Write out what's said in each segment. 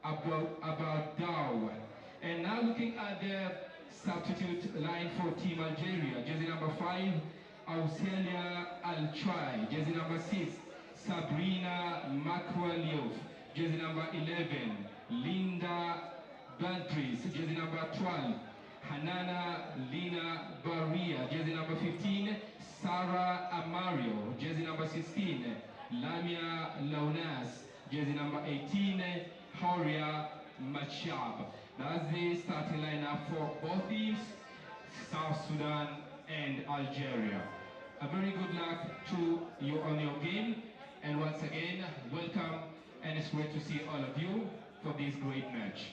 Abadao. And now looking at the substitute line for Team Algeria, jersey number 5, Auxelia Alchai, jersey number 6, Sabrina Makwaliof, jersey number 11, Linda Bantris, jersey number 12, Hanana Lina Baria, jersey number 15, Sarah Amario, jersey number 16, Lamia Launas, jersey number 18, Horia Machab. That's the starting lineup for both teams, South Sudan and Algeria. A very good luck to you on your game, and once again, welcome, and it's great to see all of you for this great match.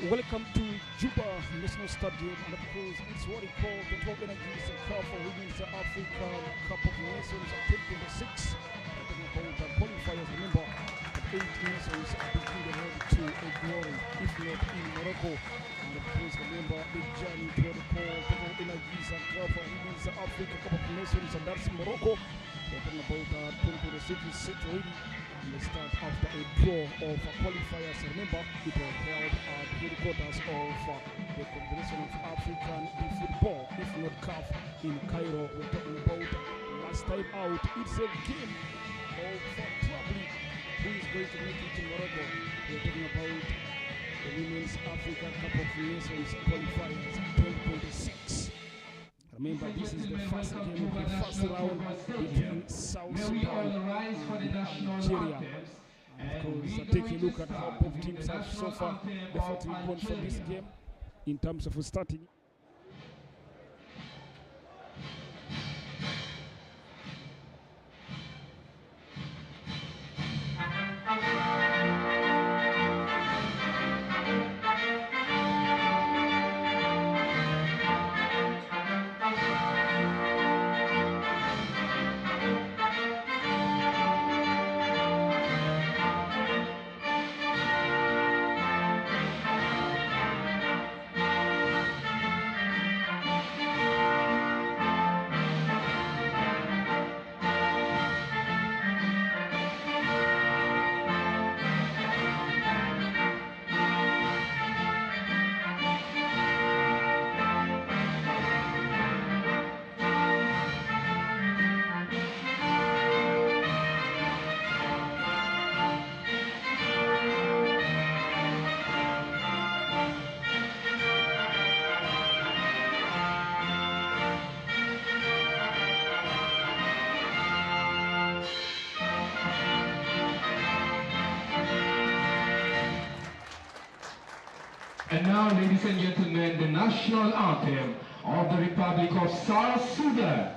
Welcome to Juba National Stadium, and of course, it's what we call the 12 Energies Cup for Women's African Cup of Nations 2026. Talking about qualifiers, remember, that 8 nations begin the road to a glory, if not in Morocco. And of course, remember the journey to what we call the 12 Energies Cup for Women's African Cup of Nations, and that's Morocco. We're talking about 2026 is set already. And they start after a draw of qualifiers. Remember, it was held at headquarters of the Confederation of African Football, if not CAF, in Cairo. We're talking about last time out. It's a game of probably who is going to make it to Morocco. We're talking about the Women's African Cup of Nations qualifiers 2026. Remember, this is the first game of the first round between South Sudan and Algeria. And of course, take a look at how both teams have so far definitely gone for this game in terms of starting. And now, ladies and gentlemen, the national anthem of the Republic of South Sudan.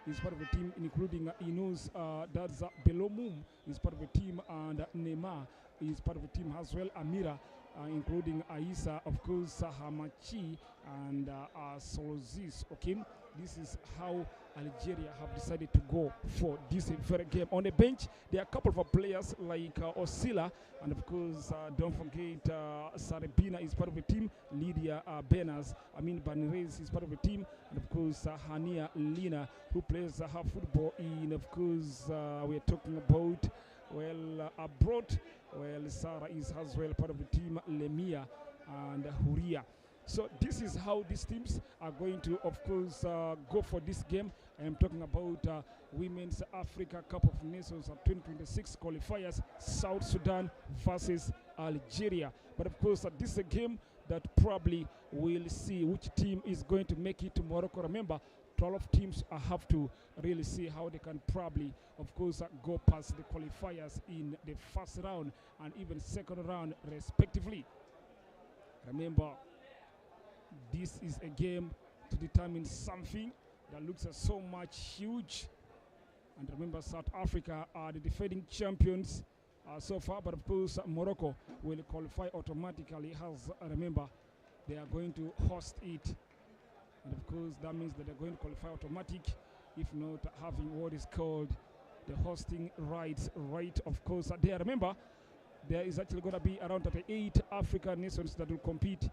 Is part of the team, including Inus, that's Belomum is part of the team, and Neymar is part of the team as well. Amira, including Aisa, of course, Hamachi, and Solozis. Okay, this is how Algeria have decided to go for this very game. On the bench, there are a couple of players like Osila, and of course, don't forget Sarebina is part of the team. Lydia Benas, Banires is part of the team, and of course, Hania Lina, who plays her football in, of course, we're talking about, well, abroad. Well, Sarah is as well part of the team, Lemia and Huria. So this is how these teams are going to, of course, go for this game. I am talking about Women's Africa Cup of Nations 2026 qualifiers, South Sudan versus Algeria. But of course, this is a game that probably will see which team is going to make it to Morocco. Remember, 12 teams have to really see how they can probably, of course, go past the qualifiers in the first round and even second round, respectively. Remember, this is a game to determine something that looks so much huge. And remember, South Africa are the defending champions so far, but of course, Morocco will qualify automatically. As remember, they are going to host it, and of course, that means that they're going to qualify automatic, if not having what is called the hosting rights. Right, of course, there. Remember, there is actually going to be around 38 African nations that will compete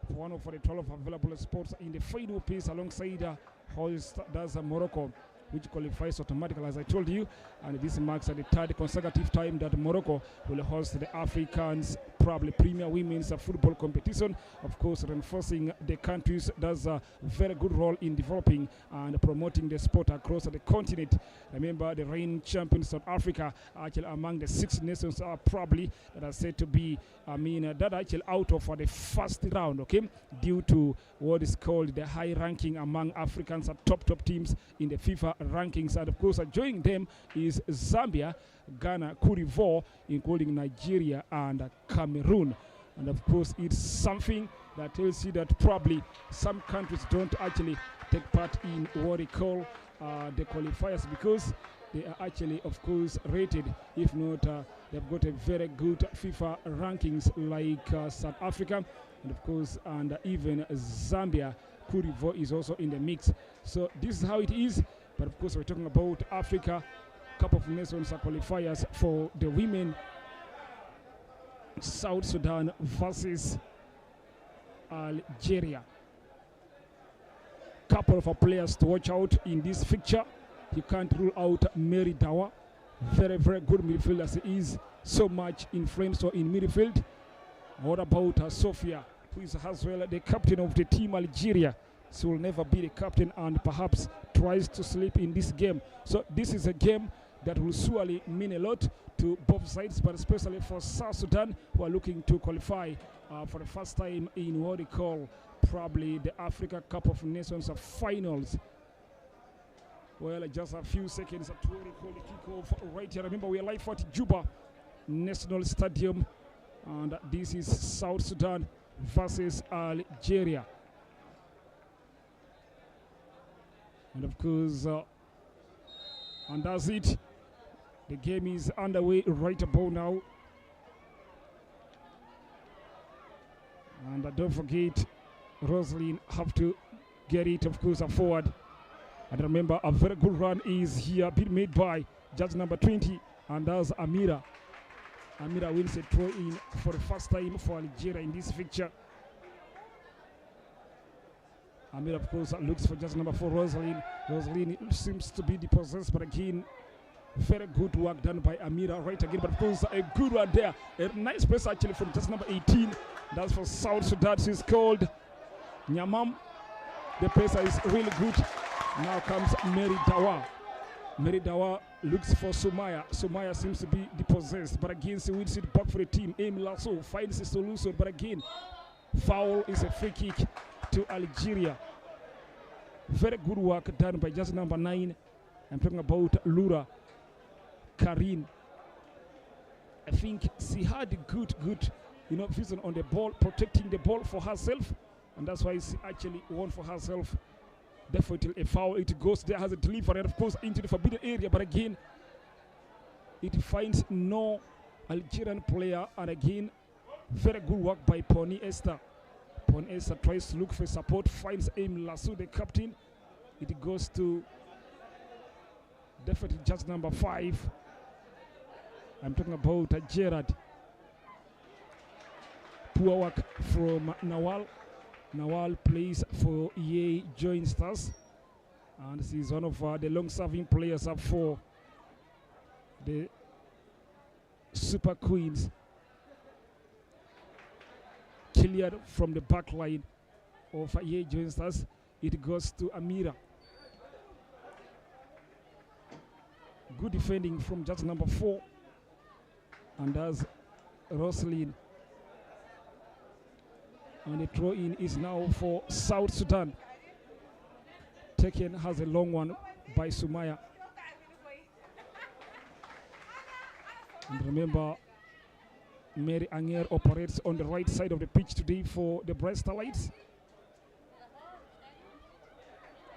for one of the 12 available spots in the final piece alongside host does Morocco, which qualifies automatically, as I told you. And this marks the third consecutive time that Morocco will host the Africans probably premier women's football competition, of course reinforcing the countries does a very good role in developing and promoting the sport across the continent. Remember, the reigning champions South Africa are actually among the 6 nations are probably that are said to be that are actually out of the first round, okay, due to what is called the high ranking among Africans top teams in the FIFA rankings. And of course joining them is Zambia, Ghana, Cote d'Ivoire, including Nigeria and Cameroon. And of course it's something that tells you that probably some countries don't actually take part in what they call the qualifiers, because they are actually of course rated, if not they've got a very good FIFA rankings like South Africa, and of course and even Zambia. Cote d'Ivoire is also in the mix. So this is how it is. But of course we're talking about Africa Cup of Nations qualifiers for the women. South Sudan versus Algeria. Couple of players to watch out in this fixture. You can't rule out Mary Dawa, very good midfielder as he is, so much influence in midfield. What about Sophia, who is as well the captain of the team Algeria? She will never be the captain and perhaps tries to sleep in this game. So this is a game that will surely mean a lot to both sides, but especially for South Sudan, who are looking to qualify for the first time in what they call probably the Africa Cup of Nations finals. Well, just a few seconds to what they call the kickoff right here. Remember, we are live at Juba National Stadium, and this is South Sudan versus Algeria. And of course, and that's it. The game is underway right about now. And don't forget, Rosalind have to get it, of course, forward. And remember, a very good run is here, being made by judge number 20, and that's Amira. Amira wins a throw in for the first time for Algeria in this fixture. Amira, of course, looks for judge number 4, Rosalind. Rosalind seems to be depossessed, but again, very good work done by Amira right again. But of course, a good one there. A nice pass actually from judge number 18. That's for South Sudan. She's called Nyamam. The passer is really good. Now comes Mary Dawa. Mary Dawa looks for Sumaya. Sumaya seems to be depossessed, but again she wins it back for the team. Aim Lasso finds a solution, but again, foul is a free kick to Algeria. Very good work done by just number 9. I'm talking about Lura Karin. I think she had good vision on the ball, protecting the ball for herself, and that's why she actually won for herself. Definitely a foul. It goes there, has a delivery, and of course into the forbidden area, but again it finds no Algerian player, and again very good work by Pony Esther. Pony Esther tries to look for support, finds Aim Lasso, the captain. It goes to definitely just number 5. I'm talking about Gerard. Poor work from Nawal. Nawal plays for EA Joint Stars, and she's one of the long-serving players up for the Super Queens. Cleared from the back line of EA Joint Stars. It goes to Amira. Good defending from just number 4, and that's Rosalind. And the throw-in is now for South Sudan. Taken has a long one by Sumaya. And remember, Mary Anger operates on the right side of the pitch today for the Brest Lights.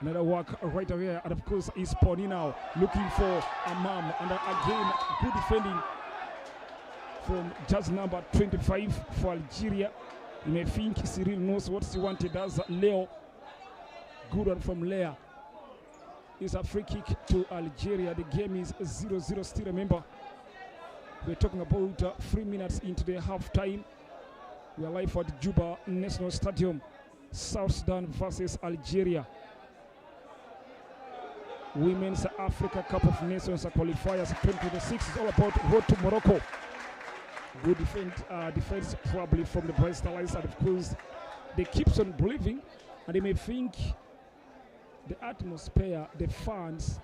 Another work right away, and of course is Pony now looking for Amam, and again good defending from just number 25 for Algeria. You may think Cyril knows what he wanted. That's Leo. Good one from Lea. It's a free kick to Algeria. The game is 0-0 still. Remember, we're talking about 3 minutes into the half time. We are live at Juba National Stadium. South Sudan versus Algeria. Women's Africa Cup of Nations qualifiers 2026 is all about road to Morocco. Good defense probably from the Bright Starlights, and of course they keeps on believing, and they may think the atmosphere, the fans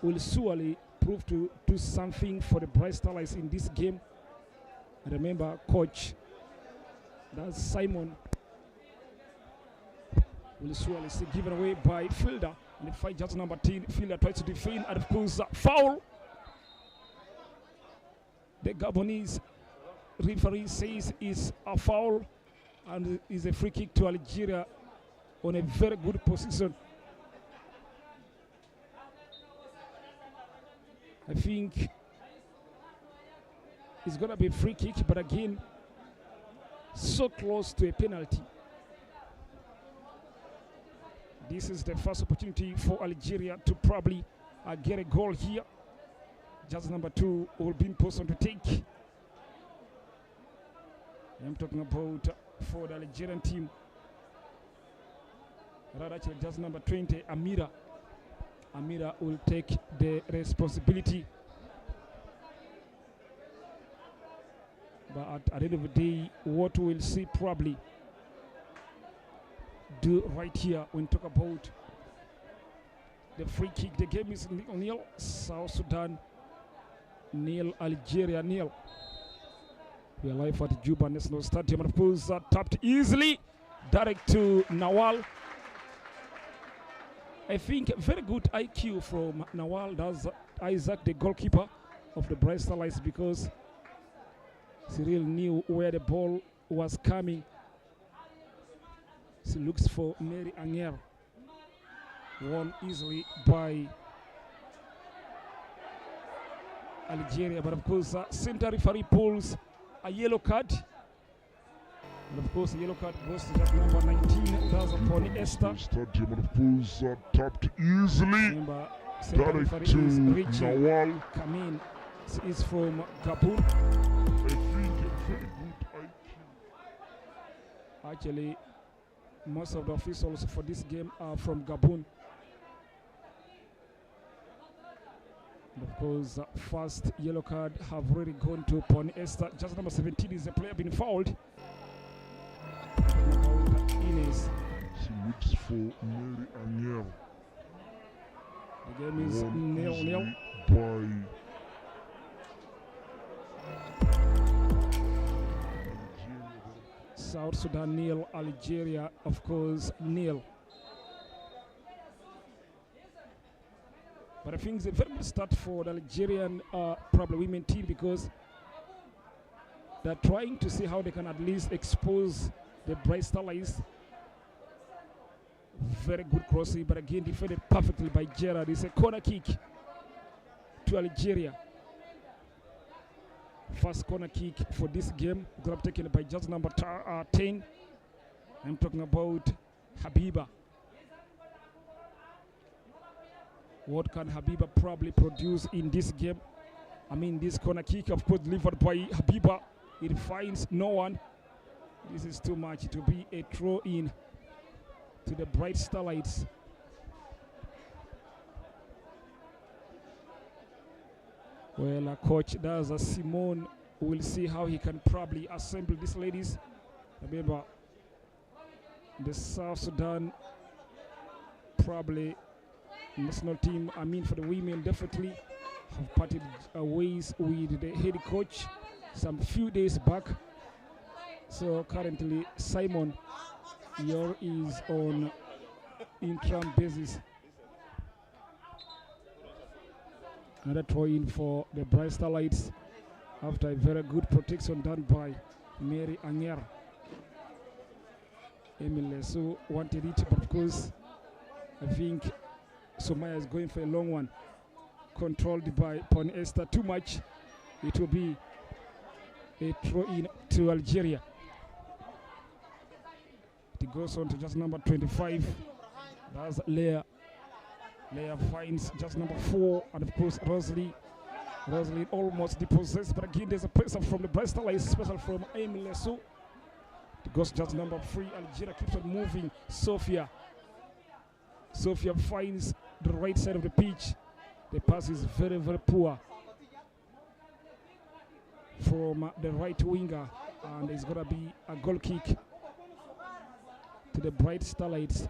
will surely prove to do something for the Bright Starlights in this game. And remember, coach, that's Simon, will surely see given away by Fielder. And the fight just number 10, Fielder tries to defend, and of course foul. The Gabonese referee says it's a foul, and is a free kick to Algeria on a very good position. I think it's going to be a free kick, but again, so close to a penalty. This is the first opportunity for Algeria to probably get a goal here. Just number 2 will be in position to take. I'm talking about for the Algerian team. Rather, actually, just number 20, Amira. Amira will take the responsibility. But at the end of the day, what we'll see probably do right here when talk about the free kick. The game is 0-0. South Sudan 0, Algeria 0. We are live at Juba National Stadium, and of course tapped easily direct to Nawal. I think very good IQ from Nawal. That's Isaac, the goalkeeper of the Bright Starlights, because Cyril knew where the ball was coming. She looks for Mary Anger. Won easily by Algeria, but of course center referee pulls a yellow card. And of course, the yellow card goes to that number 19. That's upon Esther. Stadium, and of course, tapped easily. Remember, center referee is Richie Nawal. Kamin. Is from Gabon. I think a very good IQ. Actually, most of the officials for this game are from Gabon. And of course, first yellow card have already gone to Pony Esther. Just number 17 is the player being fouled. Ines. She looks for Mary Agnel. The game is 0-0. By South Sudan 0, Algeria, of course, 0. But I think it's a very good start for the Algerian probably women team, because they're trying to see how they can at least expose the Bright Starlights. Very good crossing, but again defended perfectly by Gerard. It's a corner kick to Algeria. First corner kick for this game, grab taken by just number 10. I'm talking about Habiba. What can Habiba probably produce in this game? I mean, this corner kick, of course, delivered by Habiba. It finds no one. This is too much to be a throw-in to the Bright Starlights. Well, coach, that's a Simone. We'll see how he can probably assemble these ladies. Remember, the South Sudan probably national team, I mean for the women, definitely have parted ways with the head coach some few days back. So currently Simon Yor is on interim basis. Another throw in for the Bright Starlights after a very good protection done by Mary Anger. Emile Lesu wanted it, but of course I think Somaya is going for a long one. Controlled by Pon Esther too much. It will be a throw in to Algeria. It goes on to just number 25. That's Leah. Leah finds just number 4, and of course Rosalie. Rosalie almost depossessed, but again there's a pressure from the Brest Allies, special from Aimee Lesso. It goes just number 3. Algeria keeps on moving. Sophia finds the right side of the pitch. The pass is very, very poor from the right winger, and it's going to be a goal kick to the Bright Starlights.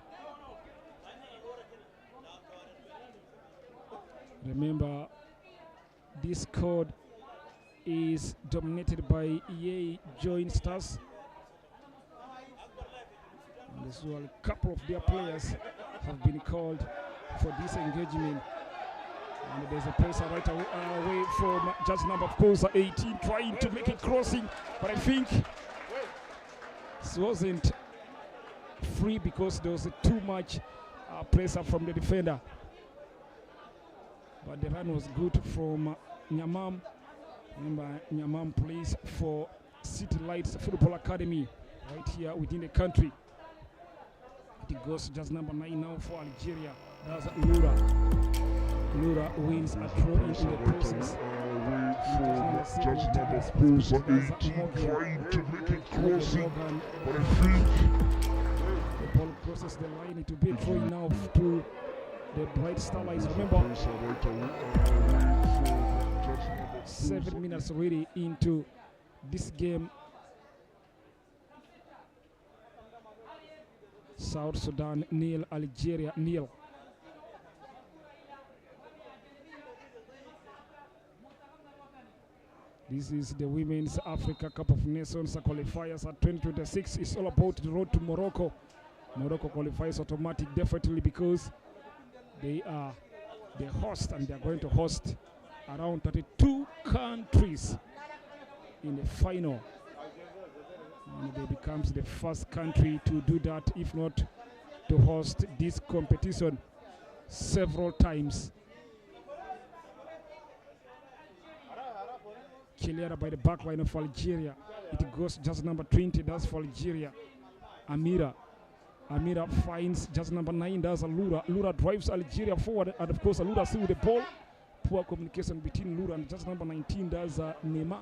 Remember, this squad is dominated by EA Joint Stars. And as well, a couple of their players have been called for this engagement. And there's a pressure right away from just number, of course, 18, trying to make it crossing. But I think this wasn't free because there was too much pressure from the defender. But the run was good from Nyamam. Remember, Nyamam plays for City Lights Football Academy right here within the country. It goes just number 9 now for Algeria. That's Lura. Lura wins a throw in the process. Just number 18 trying to make it crossing, but I think the ball crosses the line. It will be a throw in now to the Bright Starlights. Remember, 7 minutes already into this game. South Sudan nil, Algeria nil. This is the Women's Africa Cup of Nations qualifiers at 2026. It's all about the road to Morocco. Morocco qualifies automatic, definitely, because they are the host, and they are going to host around 32 countries in the final. And they becomes the first country to do that, if not to host this competition several times. Cleared by the back line of Algeria. It goes just number 20, that's for Algeria. Amira finds just number 9, that's Lura. Lura drives Algeria forward, and of course Lura still with the ball. Poor communication between Lura and just number 19, that's Nema.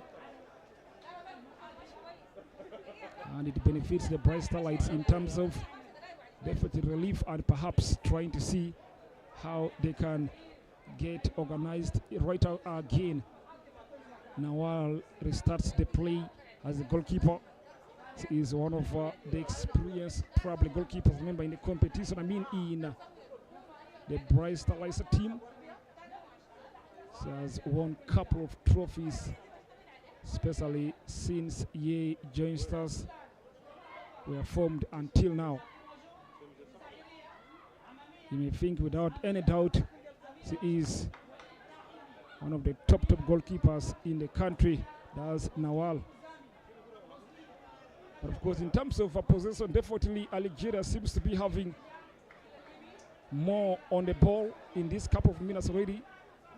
And it benefits the Bright Starlights in terms of definite relief and perhaps trying to see how they can get organized right out again. Nawal restarts the play as the goalkeeper. He is one of the experienced probably goalkeepers, remember, in the competition. I mean, in the Bright Starlights team. He has won a couple of trophies, especially since EA Joint Stars were formed until now. You may think without any doubt he is one of the top goalkeepers in the country. That's Nawal. But of course, in terms of possession, definitely Algeria seems to be having more on the ball in this couple of minutes already,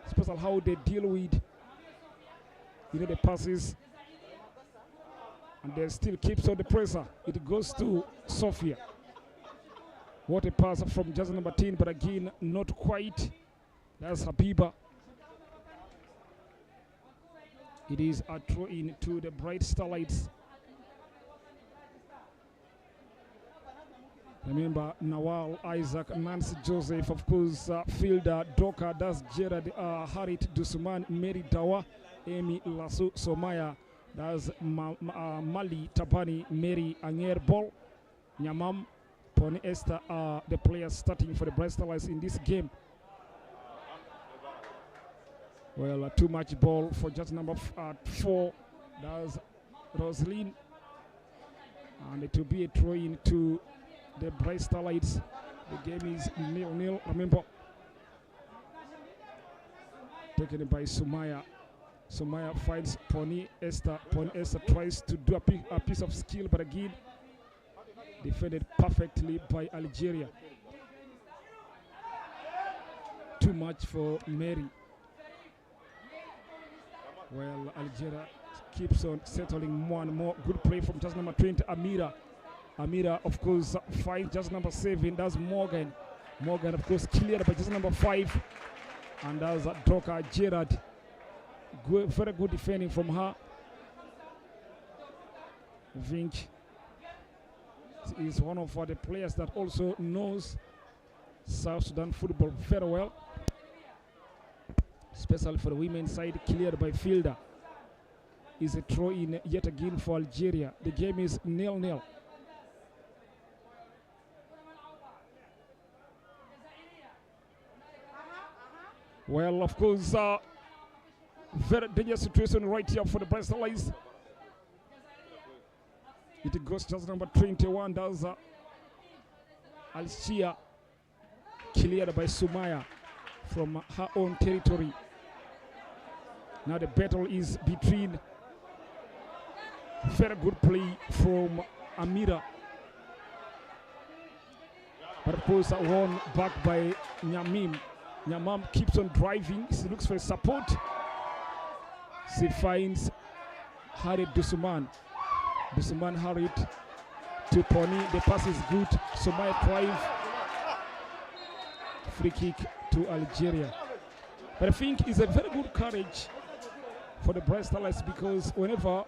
especially how they deal with the passes, and they still keeps on the pressure. It goes to Sophia. What a pass from just number 10, but again not quite. That's Habiba. It is a throw in to the Bright Starlights. Remember, Nawal, Isaac, Nancy Joseph, of course, Fielder, Doka, that's Gerard, Harit, Dusuman, Mary Dawa, Amy Lasso, Somaya, that's Mali, Tabani, Mary, Anger Ball, Nyamam, Pony Esther are the players starting for the Bright Starlights in this game. Well, too much ball for just number 4. That's Rosaline. And it will be a throw in to the Bright Starlights. The game is 0-0. Remember, taken by Sumaya. Sumaya finds Pony Esther. Pony Esther tries to do a piece of skill, but again, defended perfectly by Algeria. too much for Mary. Well, Algeria keeps on settling more and more. Good play from just number 20, Amira. Amira, of course, finds just number 7. That's Morgan. Morgan, of course, cleared by just number 5. And that's Doka Gerard. Very good defending from her. I think is one of the players that also knows South Sudan football very well, especially for the women's side. Cleared by fielder. Is a throw in yet again for Algeria. The game is 0-0. Well, of course, very dangerous situation right here for the Bristolites. It goes just number 21. That's Al-Shia, cleared by Sumaya from her own territory. Now the battle is between very good play from Amira, but of course won back by Nyamim. Nyamam keeps on driving. She looks for support. She finds Harit Dusuman. Dusuman Harit to Pony. The pass is good. Sumaya drive. Free kick to Algeria. But I think it's a very good courage for the Bristolites, because whenever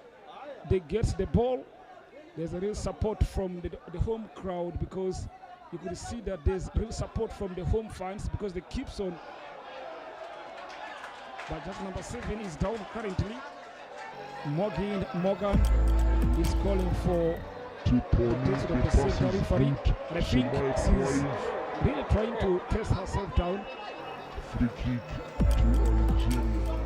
they get the ball, there's a real support from the home crowd, because you could see that there's real support from the home fans, because they keeps on. But just number 7 is down currently. Morgan is calling for the referee. And I think she's really trying to press herself down. Free kick to Algeria.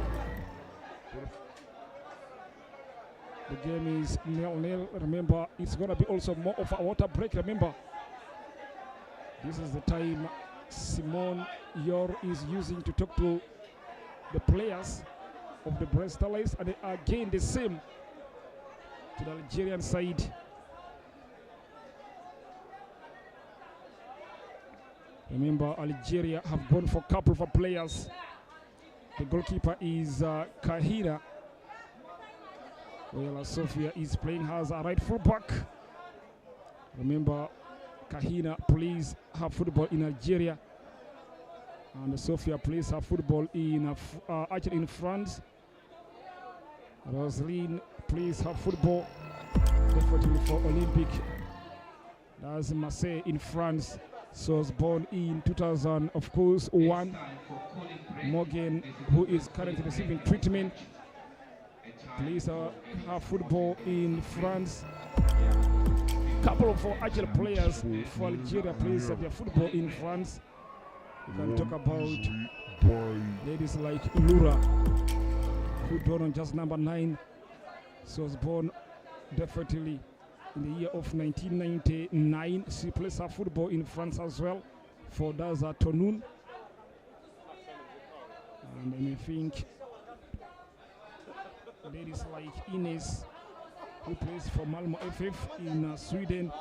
The game is 0-0. Remember, it's going to be also more of a water break. Remember, this is the time Simone Yor is using to talk to the players of the Bristolites, and they are again the same to the Algerian side. Remember, Algeria have gone for a couple of players. The goalkeeper is Kahira. Well, Sofia is playing as a right full back. Remember, Kahina plays her football in Algeria, and Sofia plays her football in actually in France. Roseline plays her football definitely for Olympic. That's Marseille in France. She was born in 2000, of course, 1. Morgan, who is currently receiving treatment, plays her football in France. Couple of actual players for Algeria plays their football in France. We can talk about ladies like Lura, who born on just number 9. She was born definitely in the year of 1999. She plays her football in France as well for Daza Tonun. And I think ladies like Ines, who plays for Malmö FF in Sweden.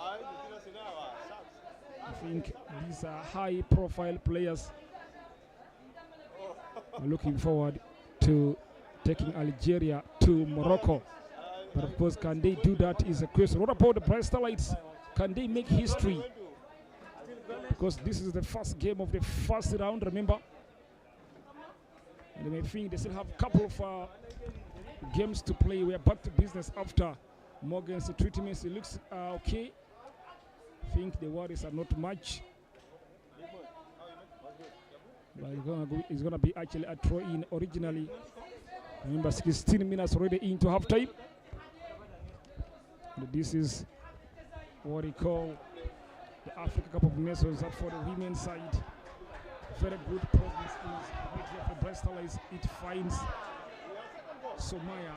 I think these are high-profile players. I'm looking forward to taking Algeria to Morocco. But of course, can they do that is a question. What about the Bristolites? Can they make history? Because this is the first game of the first round, remember? And I think they still have a couple of games to play. We are back to business after Morgan's treatment. It looks okay. I think the worries are not much. But it's gonna be actually a throw-in originally. Remember, 16 minutes already into halftime. This is what we call the Africa Cup of Nations for the women's side. Very good progress is right here for Bristolites. It finds Somaya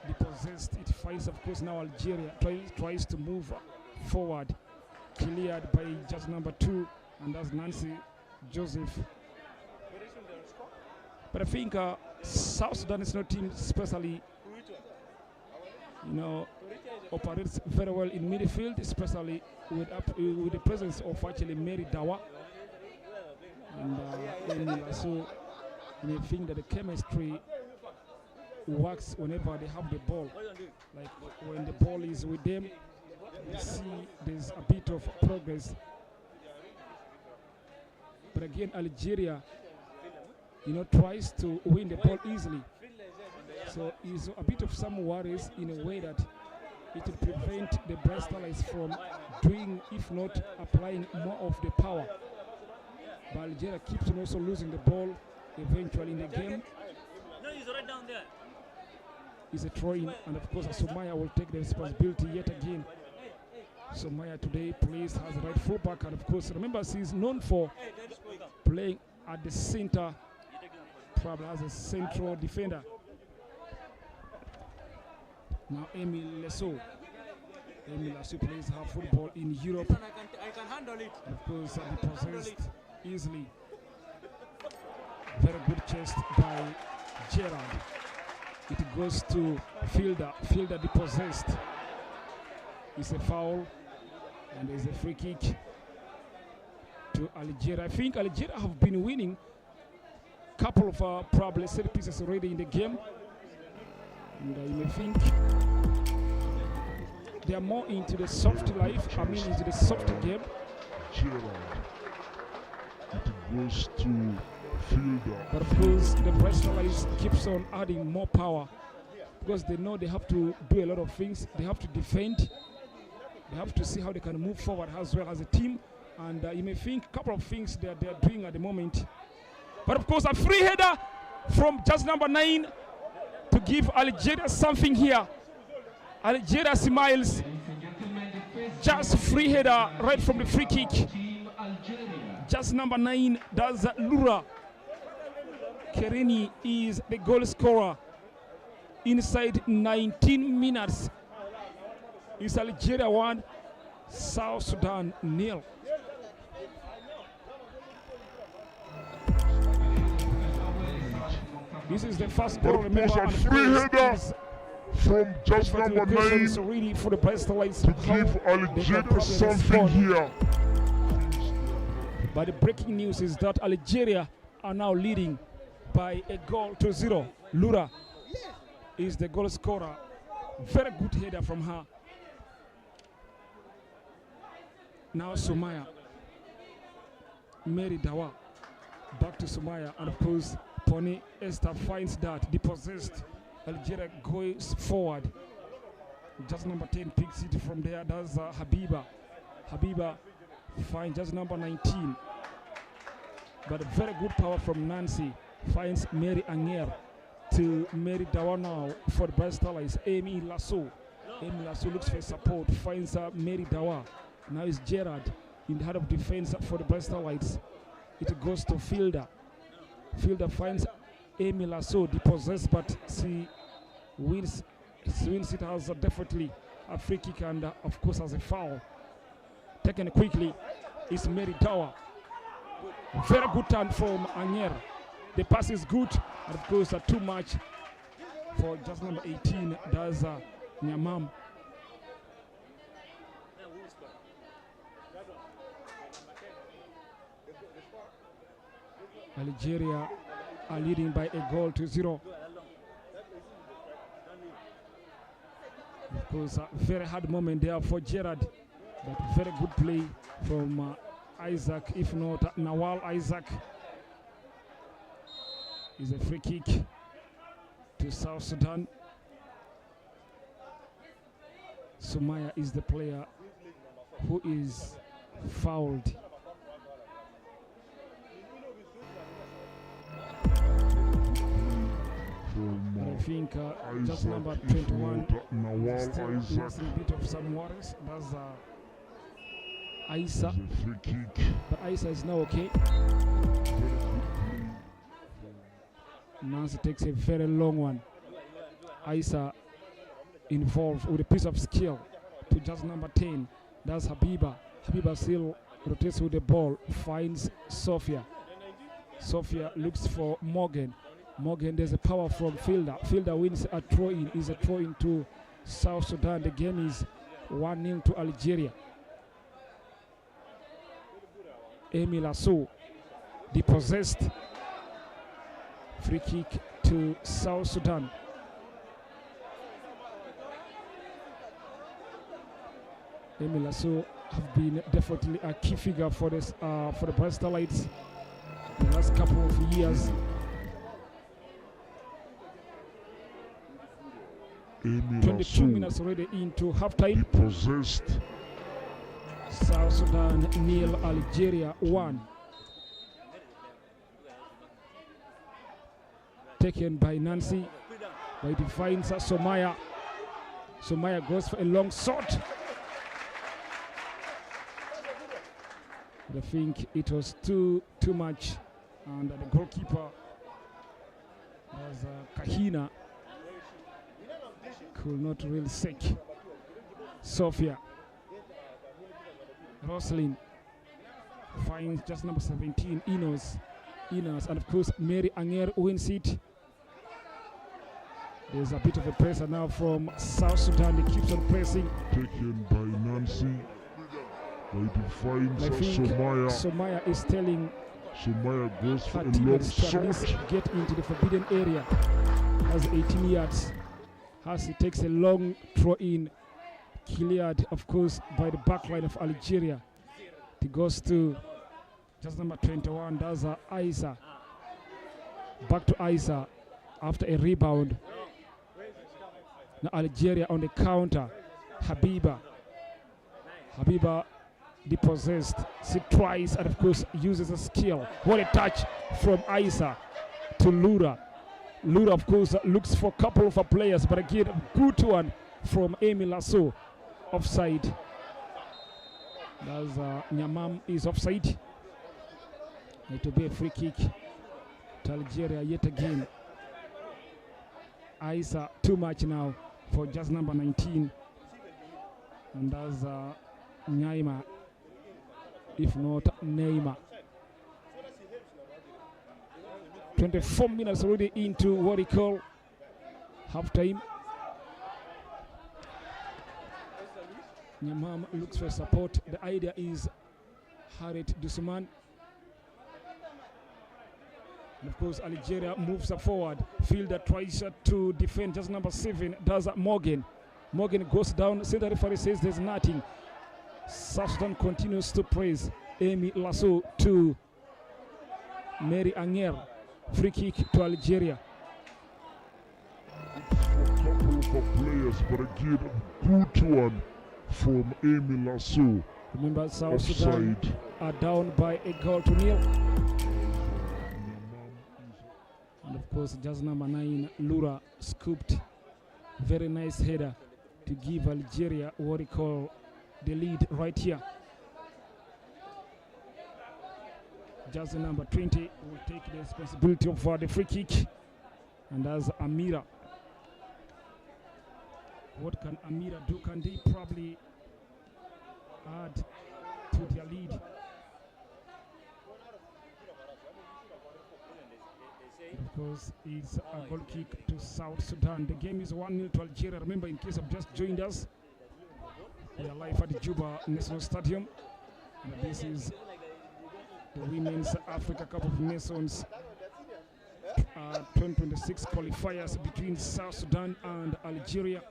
depossessed. It finds, of course, now Algeria tries to move forward. Cleared by just number 2, and that's Nancy Joseph. But I think South Sudan is not team, especially, operates very well in midfield, especially with the presence of actually Mary Dawa. And so they think that the chemistry works whenever they have the ball. Like when the ball is with them, you see there's a bit of progress. But again, Algeria, tries to win the ball easily. So it's a bit of some worries in a way that it will prevent the Bristolites from doing, if not applying more of the power. But Algeria keeps on also losing the ball eventually in the game. No, he's right down there. Is a throw-in, and of course Sumaya will take the responsibility yet again. Sumaya today plays as a right fullback, and of course remember she's known for playing at the center, probably as a central defender. Now Emile Lesso plays her football in Europe. I can handle it. And of course possessed easily. Very good chest by Gerard. It goes to Fielder. Fielder depossessed. It's a foul, and there's a free kick to Algeria. I think Algeria have been winning a couple of probably set pieces already in the game. And you may think they are more into the soft life, into the soft game. Gerard. It goes to Fielder. But of course, the Bristolites keeps on adding more power because they know they have to do a lot of things. They have to defend. They have to see how they can move forward as well as a team. And you may think a couple of things that they are doing at the moment. But of course, a free header from just number 9 to give Algeria something here. Algeria smiles. Just free header right from the free kick. Just number 9 does Lura. Kerini is the goal scorer. Inside 19 minutes, it's Algeria 1, South Sudan 0. This is the first goal. Remember, a free header from just number 9 really for the Bristolites to give Algeria something here. But the breaking news is that Algeria are now leading by a goal to 0. Lura is the goal scorer. Very good header from her. Now Sumaya. Mary Dawa. Back to Sumaya. And of course, Pony Esther finds that depossessed. Algeria goes forward. Just number 10 picks it from there. That's Habiba. Habiba finds just number 19. But very good power from Nancy. Finds Mary Anger to Mary Dawa now for the Bristolites. Amy Lasso. Amy Lasso looks for support. Finds Mary Dawa. Now it's Gerard in the heart of defense for the Bristolites. It goes to Fielder. Fielder finds Amy Lasso depossessed, but she wins it as definitely a free kick and of course as a foul. Taken quickly is Mary Dawa. Very good turn from Anger. The pass is good, and of course too much for just number 18. That's Nyamam. Algeria are leading by a goal to 0. Of course, a very hard moment there for Gerard, but very good play from Isaac, if not Nawal Isaac. Is a free kick to South Sudan. Sumaya is the player who is fouled. I think just number 21 still has a bit of some worries. That's Aisa. But Aisa is now okay. Nancy takes a very long one. Aisa involved with a piece of skill to just number 10. That's Habiba. Habiba still rotates with the ball, finds Sophia. Sophia looks for Morgan. Morgan, there's a power from Fielder. Fielder wins a throw-in. Is a throw-in to South Sudan. The game is 1-0 to Algeria. Amy Lasso depossessed. Free kick to South Sudan. Emil Lasso have been definitely a key figure for this for the Black Starlights in the last couple of years. Emil 22 Lasso minutes already into halftime. depossessed. South Sudan nil, Algeria 1. Taken by Nancy, but it finds Somaya. Somaya goes for a long shot. I think it was too much, and the goalkeeper was Kahina, could not really sake. Sophia Roslin finds just number 17, Inos, and of course Mary Anger wins it. There's a bit of a pressure now from South Sudan. They keeps on pressing. Taken by Nancy. By defines I think Somaya. Somaya is telling Somaya goes for her a long teammates to at least shot. get into the forbidden area. Has 18 yards. He takes a long throw in, cleared of course by the back line of Algeria. It goes to just number 21. That's Isa. Back to Isa after a rebound. Now Algeria on the counter. Habiba depossessed. She tries and of course uses a skill. What a touch from Isa to Lura. Lura of course looks for a couple of players, but again a good one from Emil Lasso. Offside. That's Nyamam is offside. It will be a free kick to Algeria yet again. Isa too much now for just number 19, and that's Nyaima, if not Neymar. 24 minutes already into what we call halftime. Nyamam looks for support. The idea is Harit Dusuman. And of course, Algeria moves forward. Fielder tries to defend just number 7. Does Morgan. Morgan goes down. Center referee says there's nothing. South Sudan continues to praise. Emil Lasso to Mary Anger. Free kick to Algeria. For a couple of players, but again a good one from Emil Lasso. Remember, South Sudan are down by a goal to nil. And of course, just number 9, Lura scooped. Very nice header to give Algeria what we call the lead right here. Just number 20 will take the responsibility of the free kick. And that's Amira. What can Amira do? Can they probably add to their lead? Of course, it's a goal kick to South Sudan. The game is 1-0 to Algeria. Remember, in case of just joined us, we are live at the Juba National Stadium. And this is the Women's Africa Cup of Nations 2026 qualifiers between South Sudan and Algeria.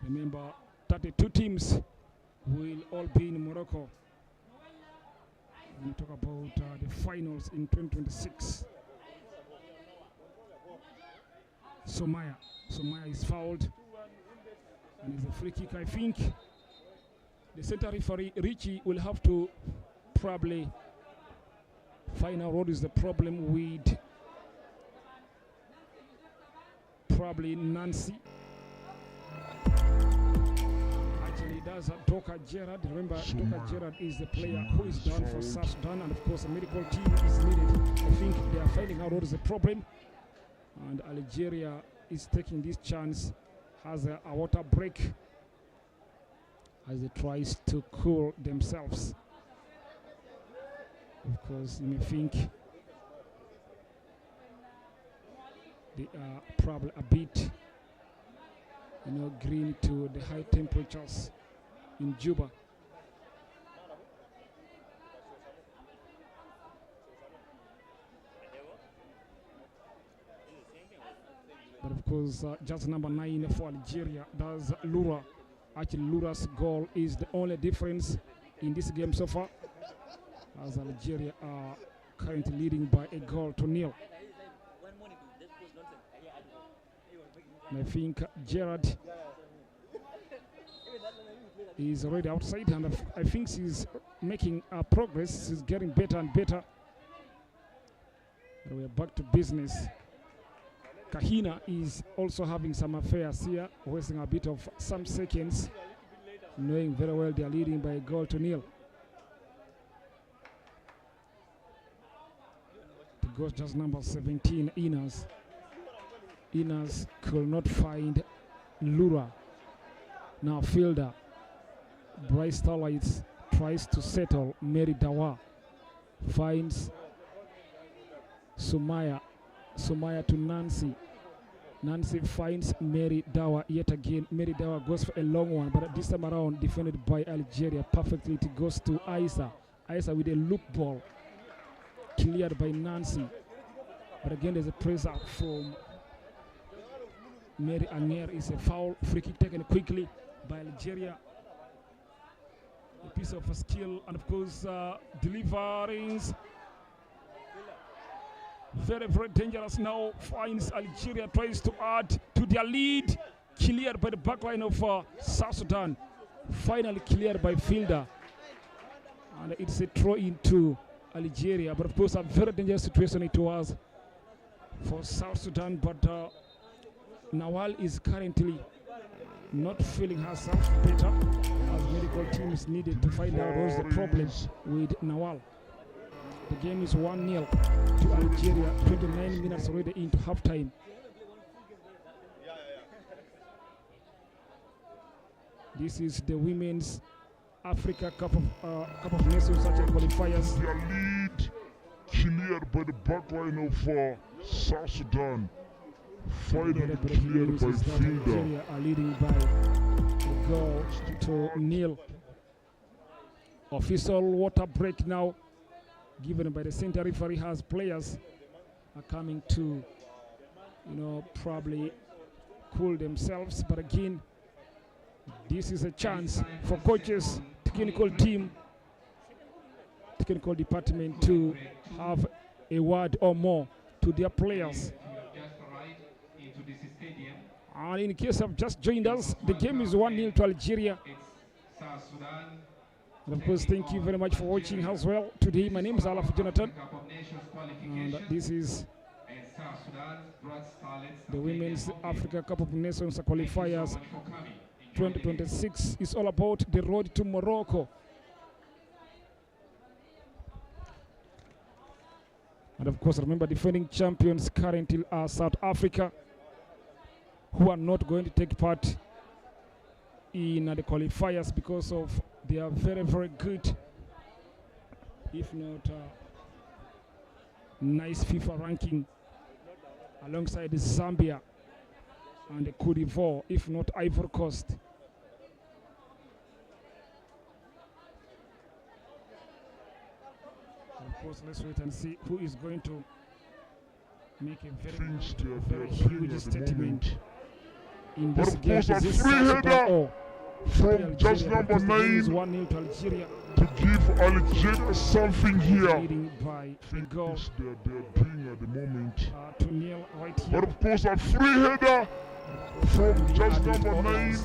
Remember, 32 teams will all be in Morocco. We talk about the finals in 2026. Somaya is fouled, and it's a free kick. I think the center referee Richie will have to probably find out what is the problem with probably Nancy. Actually, that's Doka Gerard. Remember, Doka Gerard is the player who is down for South Sudan, and of course a medical team is needed. I think they are finding out what is the problem, and Algeria is taking this chance, has a water break as it tries to cool themselves. Of course, you may think they are probably a bit, green to the high temperatures in Juba. But of course, just number 9 for Algeria. That's Lura. Actually, Lura's goal is the only difference in this game so far, as Algeria are currently leading by a goal to nil. And I think Gerard is already outside, and I think she's making progress. She's getting better and better. And we're back to business. Kahina is also having some affairs here, wasting a bit of some seconds, knowing very well they are leading by a goal to nil. It goes just number 17, Inas. Inas could not find Lura. Now fielder Bryce Starlight tries to settle. Mary Dawa finds Sumaya to Nancy. Nancy finds Mary Dawa yet again. Mary Dawa goes for a long one, but this time around defended by Algeria perfectly. It goes to Isa. Isa with a loop ball cleared by Nancy. But again there's a pressure from Mary Anger. Is a foul. Free kick taken quickly by Algeria. A piece of a skill, and of course deliverings. Very, very dangerous now. Finds Algeria, tries to add to their lead. Cleared by the back line of South Sudan. Finally cleared by fielder. And it's a throw into Algeria. But of course a very dangerous situation it was for South Sudan. But Nawal is currently not feeling herself better, as medical team is needed to find out what's the problem with Nawal. The game is 1-0 to Algeria, 29 minutes already into halftime. This is the Women's Africa Cup of Nations qualifiers. Their lead cleared by the back line of South Sudan. Finally cleared by fielder. Algeria are leading by a goal to nil. Official water break now, given by the center referee, has players are coming to, probably cool themselves. But again, this is a chance for coaches, technical team, technical department to have a word or more to their players. And in case of just joined us, the game is 1-0 to Algeria. And of course, thank you very much for watching as well today. My name is Alaf Jonathan, and this is the Women's Africa Cup of Nations qualifiers 2026. It's all about the road to Morocco. And of course, remember, defending champions currently are South Africa, who are not going to take part in the qualifiers because of they are very, very good, if not nice FIFA ranking, alongside Zambia and the Cote d'Ivoire, if not Ivory Coast. Of course, let's wait and see who is going to make a very huge statement in this game. But of course, a free header from just number 9 to give Algeria something here. By a goal they're doing at the moment. To kneel right here. But of course, a free header from just number 9.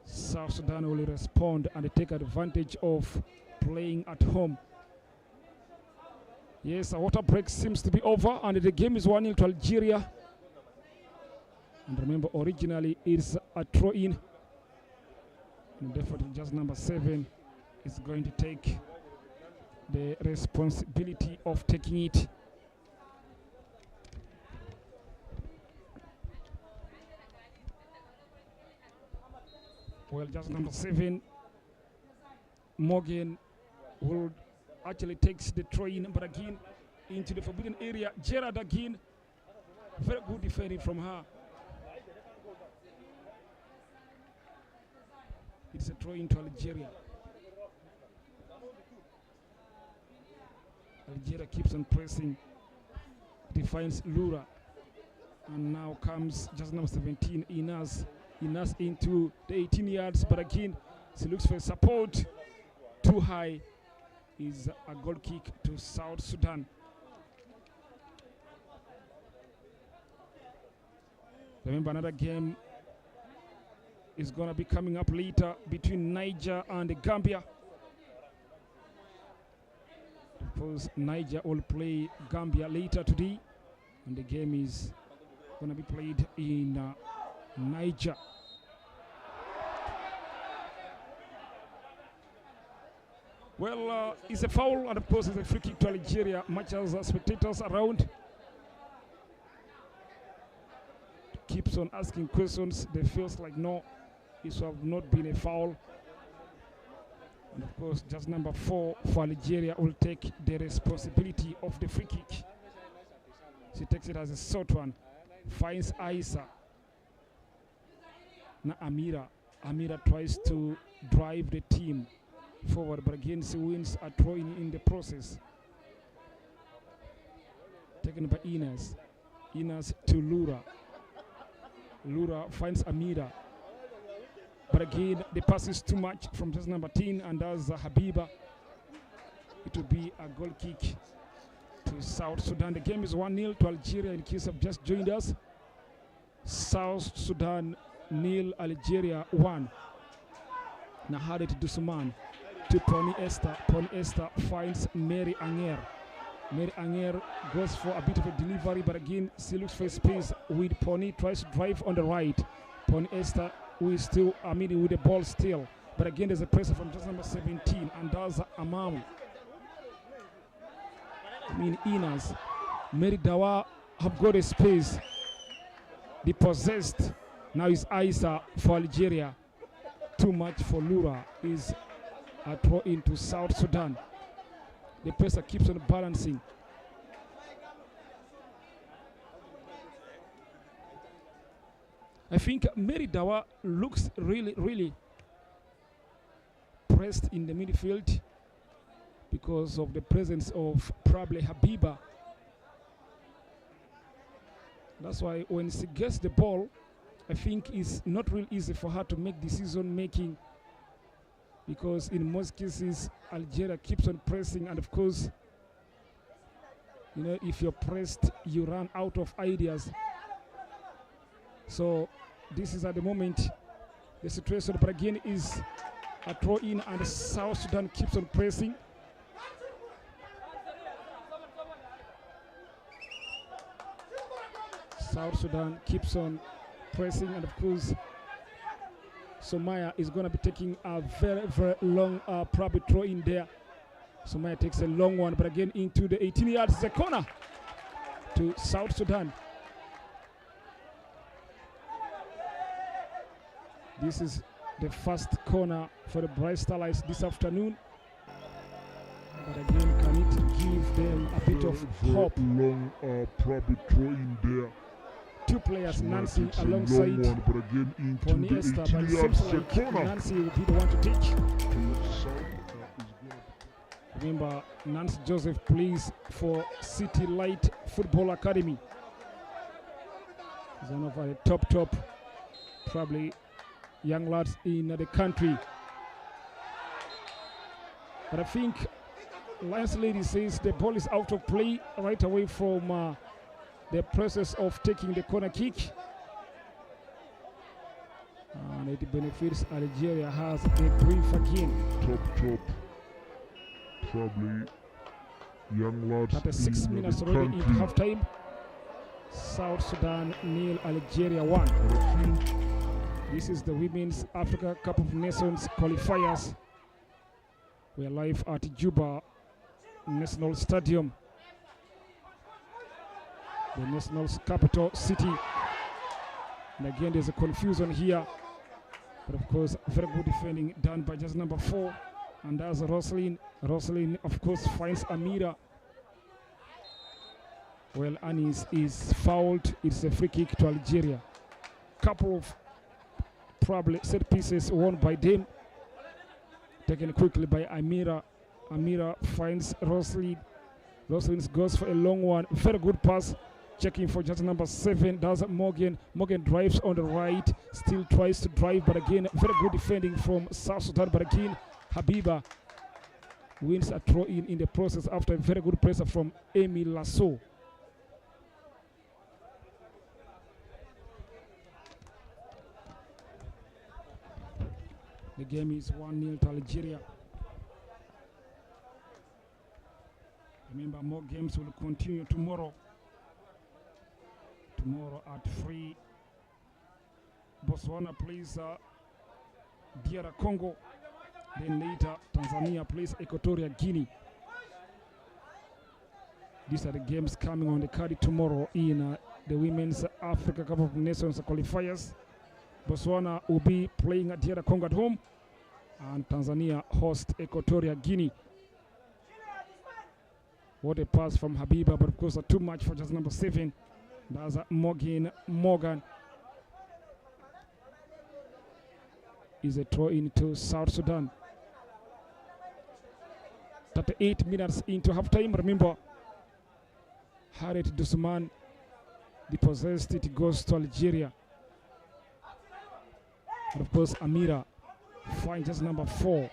South Sudan will respond and take advantage of playing at home. Yes, a water break seems to be over, and the game is 1-0 to Algeria. And remember, originally it's a throw-in. And therefore, just number 7 is going to take the responsibility of taking it. Well, just number 7, Morgan, will actually takes the throw-in, but again into the forbidden area. Gerard again, very good defending from her. It's a throw into Algeria. Algeria keeps on pressing, defines Lura. And now comes just number 17, Inas. Inas into the 18 yards, but again, she looks for support. Too high is a goal kick to South Sudan. Remember, another game is going to be coming up later between Niger and Gambia. Of course, Niger will play Gambia later today, and the game is going to be played in Niger. Well, it's a foul, and of course it's a free kick to Algeria, much as spectators around keeps on asking questions. They feels like no, it should have not been a foul. And of course, just number 4 for Algeria will take the responsibility of the free kick. She takes it as a short one, finds Aisa. Now Amira tries to drive the team forward, but again she wins a throw in the process. Taken by Inas to Lura. Lura finds Amira, but again the pass is too much from just number 10, and as Habiba, it will be a goal kick to South Sudan. The game is 1-0 to Algeria. In case of just joined us, South Sudan 0, Algeria 1. Nahade to Dusuman to Pony Esther. Pony Esther finds Mary Anger. Mary Anger goes for a bit of a delivery, but again she looks for space with Pony, tries to drive on the right. Pony Esther who is still with the ball still, but again there's a pressure from just number 17, and does Amamu. Inas. Mary Dawa have got a space. The possessed now is Aisa for Algeria. Too much for Lura is a throw into South Sudan. The pressure keeps on balancing. I think Mary Dawa looks really pressed in the midfield because of the presence of probably Habiba. That's why when she gets the ball, I think it's not real easy for her to make decision making, because in most cases Algeria keeps on pressing, and of course, if you're pressed, you run out of ideas. So this is at the moment the situation, but again is a throw in, and South Sudan keeps on pressing. South Sudan keeps on pressing, and of course Somaya is going to be taking a very long probably throw in there. Somaya takes a long one, but again into the 18 yards. It's a corner to South Sudan. This is the first corner for the Bright Starlights this afternoon, but again can it give them a bit of hope? Long probably throw in there. Two players, Nancy alongside one, but again into Pony the Esther, 18 but it yards, seems like corner. Nancy will be the one to take. Remember, Nancy Joseph plays for City Light Football Academy. He's one of the top probably young lads in the country. But I think Lions Lady says the ball is out of play right away from the process of taking the corner kick, and it benefits Algeria. Has the brief again. Top probably young lads. 36 minutes already into half time. South Sudan 0, Algeria 1. This is the Women's Africa Cup of Nations qualifiers. We are live at Juba National Stadium, the national's capital city. And again there's a confusion here, but of course very good defending done by just number 4, and that's Roslyn of course finds Amira. Well, Anis is fouled. It's a free kick to Algeria. Couple of probably set pieces won by them, taken quickly by Amira. Amira finds Roslyn goes for a long one, very good pass, checking for just number 7. That's Morgan. Morgan drives on the right, still tries to drive, but again, very good defending from South Sudan. But again, Habiba wins a throw in the process after a very good pressure from Amy Lasso. The game is 1-0 to Algeria. Remember, more games will continue tomorrow. Tomorrow at 3, Botswana plays DR Congo. Then later, Tanzania plays Equatorial Guinea. These are the games coming on the card tomorrow in the Women's Africa Cup of Nations qualifiers. Botswana will be playing at DR Congo at home, and Tanzania host Equatorial Guinea. What a pass from Habiba, but of course too much for just number 7. That's Morgan. Is a throw into South Sudan. 38 minutes into halftime. Remember, Harriet Dusman depossessed it, goes to Algeria. And of course, Amira finds just number 4.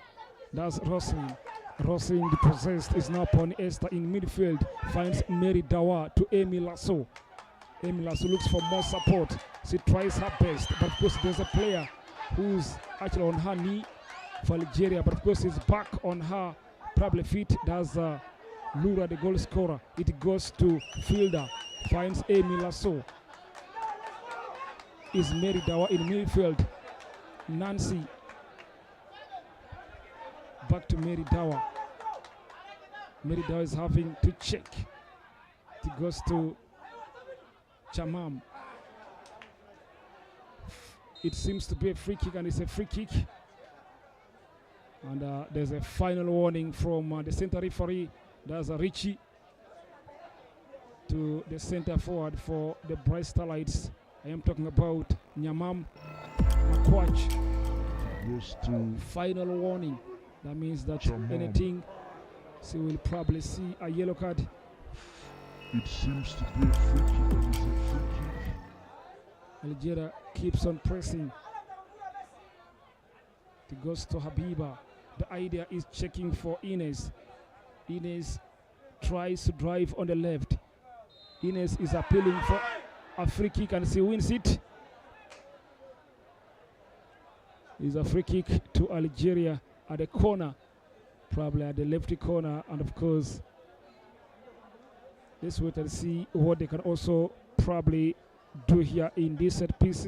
That's Roslyn. Roslyn depossessed is now upon Esther in midfield. Finds Mary Dawa to Amy Lasso. Amy Lasso looks for more support. She tries her best, but of course there's a player who's actually on her knee for Algeria, but of course he's back on her, probably fit. That's Lura, the goal scorer. It goes to fielder, finds Amy Lasso. Is Mary Dawa in midfield. Nancy. Back to Mary Dawa. Mary Dawa is having to check. It goes to Chamam. It seems to be a free kick, and it's a free kick. And there's a final warning from the center referee. That's Richie to the center forward for the Bright Starlights. I am talking about Nyamam Makwach. Goes to final warning. That means that anything, she will probably see a yellow card. It seems to be a free kick, and it's a free kick. Algeria keeps on pressing. It goes to Habiba. The idea is checking for Ines. Ines tries to drive on the left. Ines is appealing for a free kick, and she wins it. It's a free kick to Algeria at the corner, probably at the left corner. And of course, let's wait and see what they can also probably do here in this set piece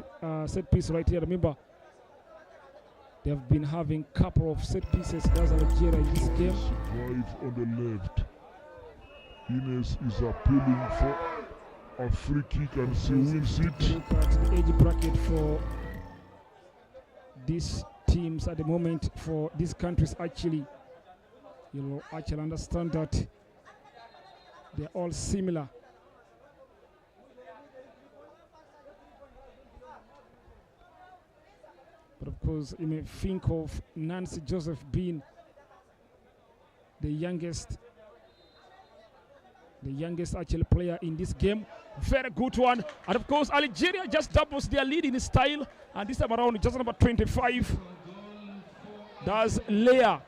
right here. Remember, they have been having a couple of set pieces. That's Algeria in this game. Drive on the left. Ines is appealing for a free kick, and she wins it. Look at the age bracket for these teams at the moment, for these countries. Actually, you'll actually understand that they're all similar. But of course, you may think of Nancy Joseph being the youngest actually player in this game. Very good one. And of course, Algeria just doubles their lead in style. And this time around, just number 25. That's Leah.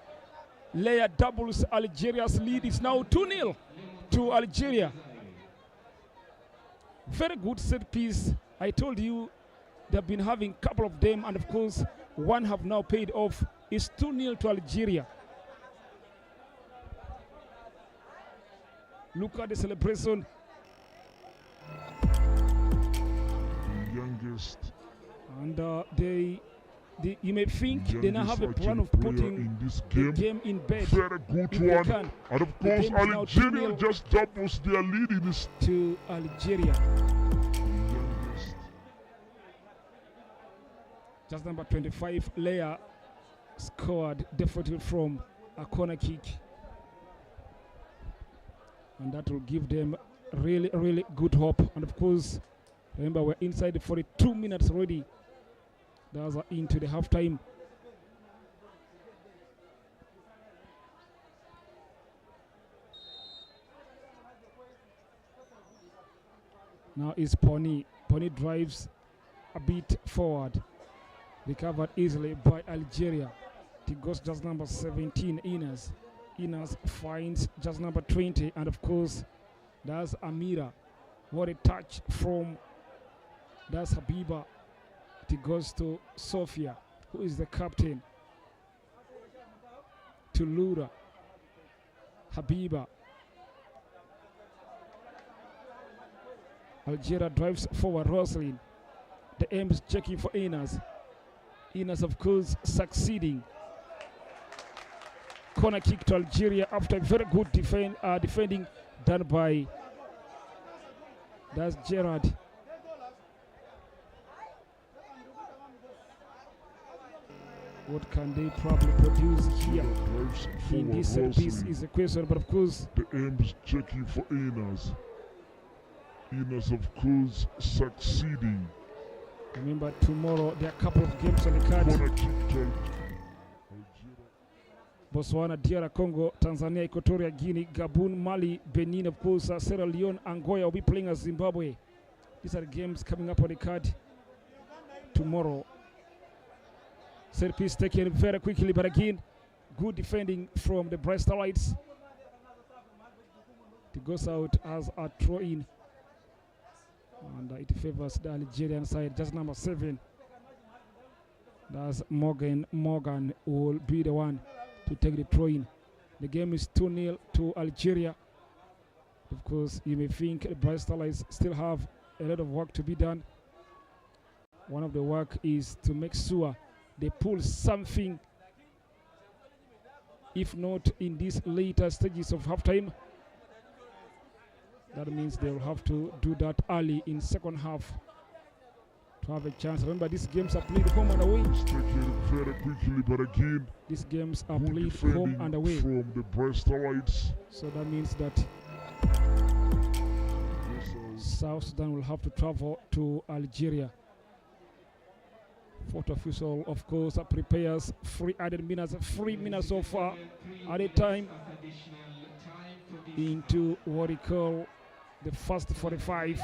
Leah doubles Algeria's lead. It's now 2-0 to Algeria. Very good set piece. I told you they've been having a couple of them, and of course, one have now paid off. It's 2-0 to Algeria. Look at the celebration. The youngest. And you may think they now have a plan of putting in this the game in bed. Very good one. And of course, Algeria just doubles their lead in this. To Algeria. Just number 25, Leah scored definitely from a corner kick. And that will give them really, really good hope. And of course, remember, we're inside the 42 minutes already. That's into the halftime. Now is Pony. Pony drives a bit forward. Recovered easily by Algeria. It goes just number 17, Inas. Inas finds just number 20, and of course, that's Amira. What a touch from that's Habiba. It goes to Sofia, who is the captain. To Lura. Habiba. Algeria drives forward. Roslyn. The aim is checking for Inas. Inas, of course, succeeding. Corner kick to Algeria after very good defending done by that's Gerard. What can they probably produce here in this set piece is a question, but of course the aim is checking for Inas. Inas, of course, succeeding. Remember, tomorrow there are a couple of games on the card. Corner kick to Botswana, DR Congo, Tanzania, Equatorial Guinea, Gabon, Mali, Benin, of course, Sierra Leone, Angola will be playing as Zimbabwe. These are the games coming up on the card tomorrow. Set piece taken very quickly, but again, good defending from the Breast Lights. It goes out as a throw-in, and it favors the Algerian side. Just number 7. That's Morgan. Morgan will be the one to take the throw-in. The game is 2-0 to Algeria. Of course, you may think the Bright Starlights still have a lot of work to be done. One of the work is to make sure they pull something, if not in these later stages of halftime. That means they will have to do that early in second half to have a chance. Remember, these games are played home and away. very quickly, but again, these games are played home and away. From the Breast Lights. So that means that South Sudan will have to travel to Algeria. Fourth official, of course, prepares 3 added minutes, 3 minutes so far at a time into what we call the first 45.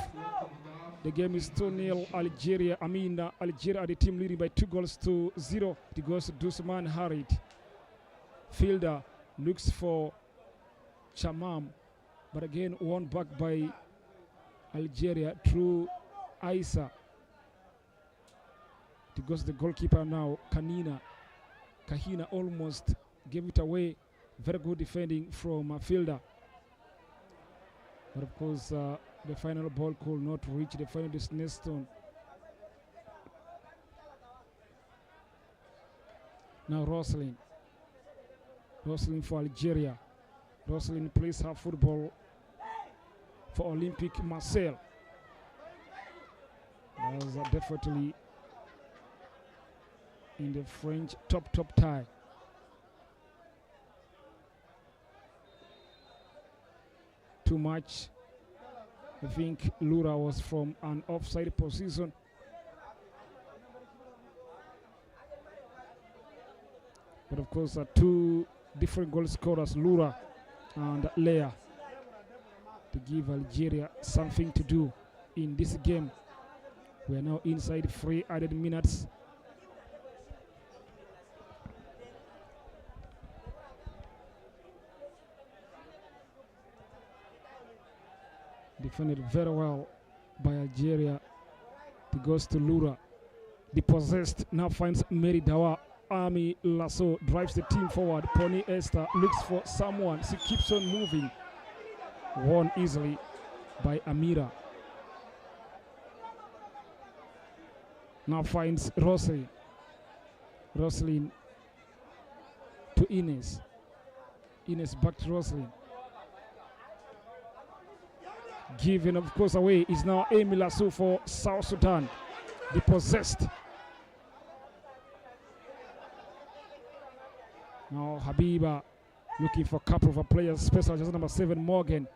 The game is 2-0 Algeria. Algeria are the team leading by 2-0. It goes to Dusman Harit. Fielder looks for Chamam, but again won back by Algeria through Isa. It goes to the goalkeeper now, Kahina almost gave it away. Very good defending from Fielder. But of course, the final ball could not reach the final destination. Now Roslyn for Algeria. Roslyn plays her football for Olympique Marseille. That was definitely in the French top tie. Too much. I think Lura was from an offside position. But of course, 2 different goal scorers, Lura and Leia, to give Algeria something to do in this game. We are now inside 3 added minutes. Defended very well by Algeria. It goes to Lura. The possessed now finds Mary Dawa. Army Lasso drives the team forward. Pony Esther looks for someone. She keeps on moving. Won easily by Amira. Now finds Roslyn. Roslyn to Ines. Ines back to Roslyn. Given, of course, away is now Amy Lasso for South Sudan. The possessed. Now Habiba looking for a couple of players. Special just number 7, Morgan.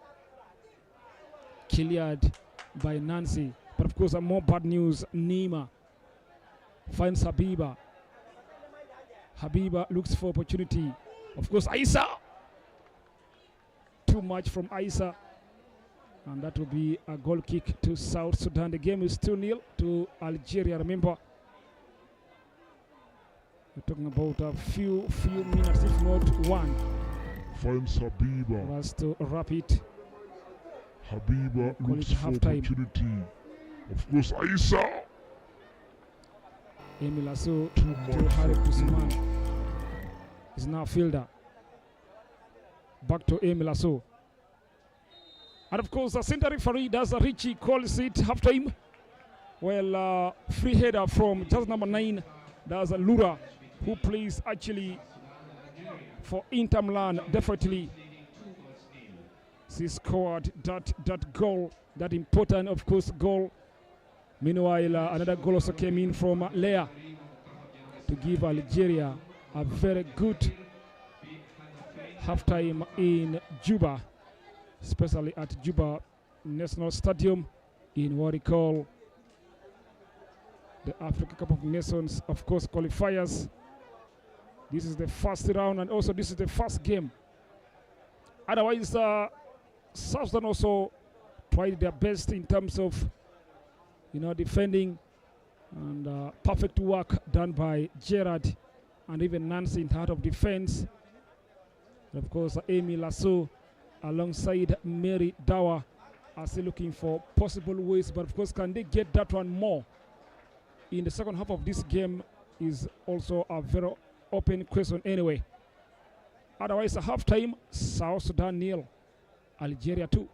Cleared by Nancy. But of course, more bad news. Nima finds Habiba. Habiba looks for opportunity. Of course, Isa. Too much from Isa. And that will be a goal kick to South Sudan. The game is 2-0 to Algeria. Remember, we're talking about a few minutes, if not one. Finds Habiba. For us to wrap it. Habiba Call looks it for half-time. opportunity. Of course, Aisa. Emil Asso Too to much Harry for Guzman. Habiba. Is now fielder. Back to Emil Asso. And of course, the center referee does Richie calls it halftime. Well, free header from just number 9. That's Lura, who plays actually for Inter Milan. Definitely, she scored that goal, that important, of course, goal. Meanwhile, another goal also came in from Lea to give Algeria a very good halftime in Juba, especially at Juba National Stadium in what we call the Africa Cup of Nations, of course, qualifiers. This is the first round, and also this is the first game. Otherwise, South Sudan also tried their best in terms of, defending, and perfect work done by Gerard and even Nancy in heart of defense. And of course, Amy Lasso alongside Mary Dawa are still looking for possible ways, but of course, can they get that one more in the second half of this game is also a very open question anyway. Otherwise, a halftime, South Sudan 0, Algeria 2.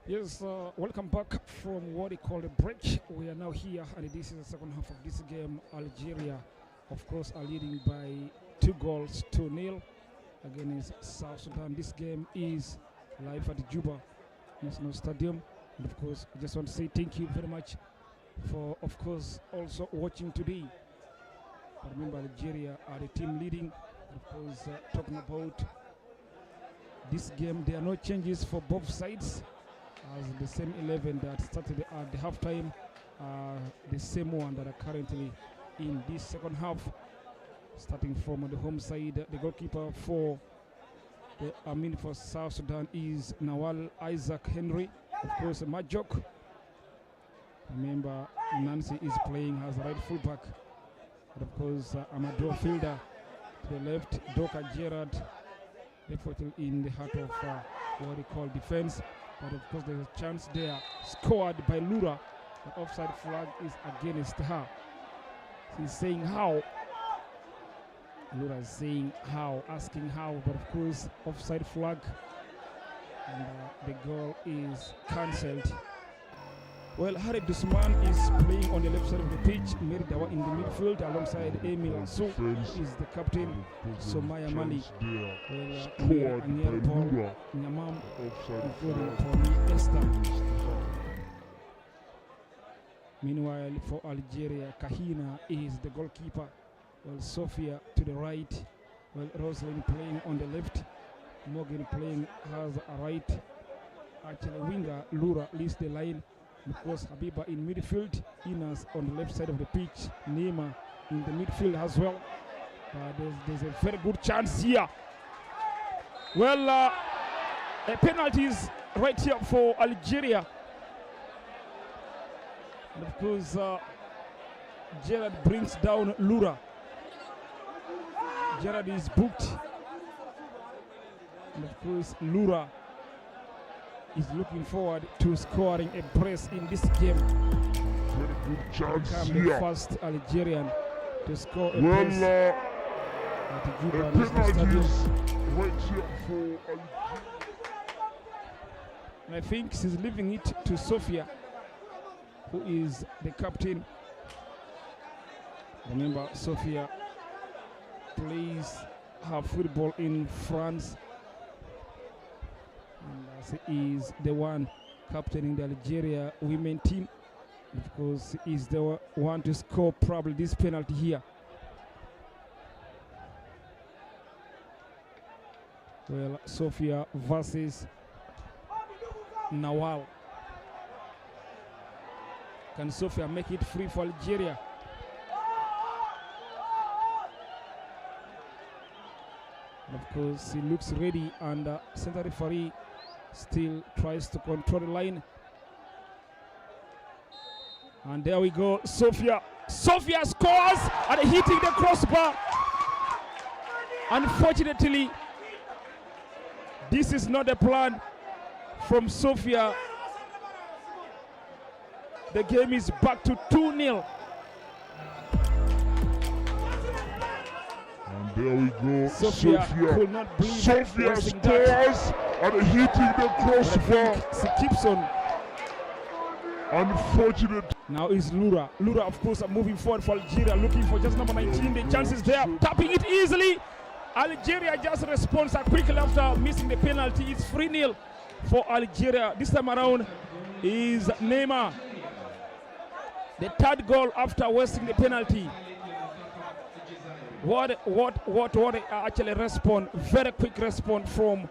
Yes, welcome back from what they call a break. We are now here, and this is the second half of this game. Algeria, of course, are leading by 2-0 against South Sudan. This game is live at the Juba National Stadium. And of course, I just want to say thank you very much for, of course, also watching today. But remember, Algeria are the team leading. Of course, talking about this game, there are no changes for both sides, as the same 11 that started at the halftime are the same one that are currently in this second half. Starting from the home side, the goalkeeper for for South Sudan is Nawal Isaac Henry. Of course, Majok. Remember, Nancy is playing as a right fullback. And of course, Amadou Fielder to the left, Doka Gerard, definitely in the heart of what we call defense. But of course, there's a chance there, scored by Lura. The offside flag is against her. She's saying how. Lura is saying how, asking how, but of course, offside flag. And the goal is cancelled. Well, Harry Dusman is playing on the left side of the pitch. Meridawa in the midfield alongside Emil Ansu is the captain. Somaya Mali. Well, Aniel Paul, Nyamam, including Tony Esther. Meanwhile, for Algeria, Kahina is the goalkeeper. Well, Sofia to the right. Well, Rosalind playing on the left. Morgan playing has a right. Actually, winger Lura leads the line. Of course, Habiba in midfield, Inas on the left side of the pitch, Neymar in the midfield as well. There's a very good chance here. Well, a penalty is right here for Algeria. And of course, Gerard brings down Lura. Gerard is booked. And of course, Lura is looking forward to scoring a brace in this game. Very good chance Become the first Algerian to score a brace at the Juba National Stadium. Right here for Algeria. And I think she's leaving it to Sofia, who is the captain. Remember, Sofia plays her football in France. And she is the one captaining the Algeria women team. Of course, he is the one to score probably this penalty here. Well, Sofia versus Nawal. Can Sofia make it free for Algeria? And of course, he looks ready, and center referee still tries to control the line. And there we go, Sofia. Sofia scores and hitting the crossbar. Unfortunately, this is not a plan from Sofia. The game is back to 2-0. And there we go. Sofia could not believe Sofia scores and hitting the crossbar. She keeps on. Unfortunate. Now is Lura. Lura, of course, are moving forward for Algeria, looking for just number 19. The chance is there, tapping it easily. Algeria just responds quickly after missing the penalty. It's 3-0 for Algeria. This time around is Neymar. The third goal after wasting the penalty. What actually respond, very quick response from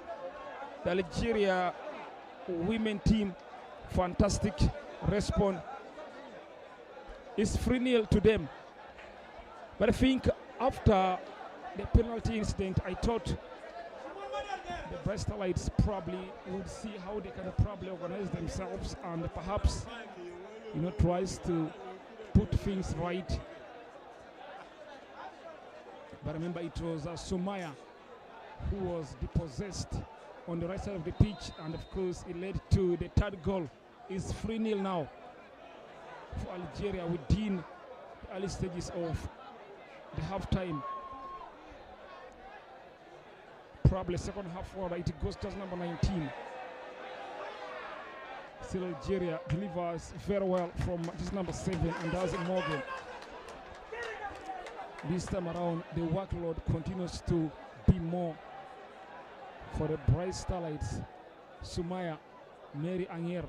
the Algeria women team. Fantastic response. It's 3-0 to them. But I think after the penalty incident, I thought the Bristolites probably would see how they can probably organize themselves and perhaps, tries to put things right. But remember, it was Somaya who was depossessed on the right side of the pitch, and of course it led to the third goal. It's 3-0 now for Algeria within the early stages of the halftime. Probably second half forward, it goes just number 19. Still Algeria delivers very well from this number 7, and that's Morgan. This time around, the workload continues to be more for the Bright Starlights. Sumaya, Mary Anger.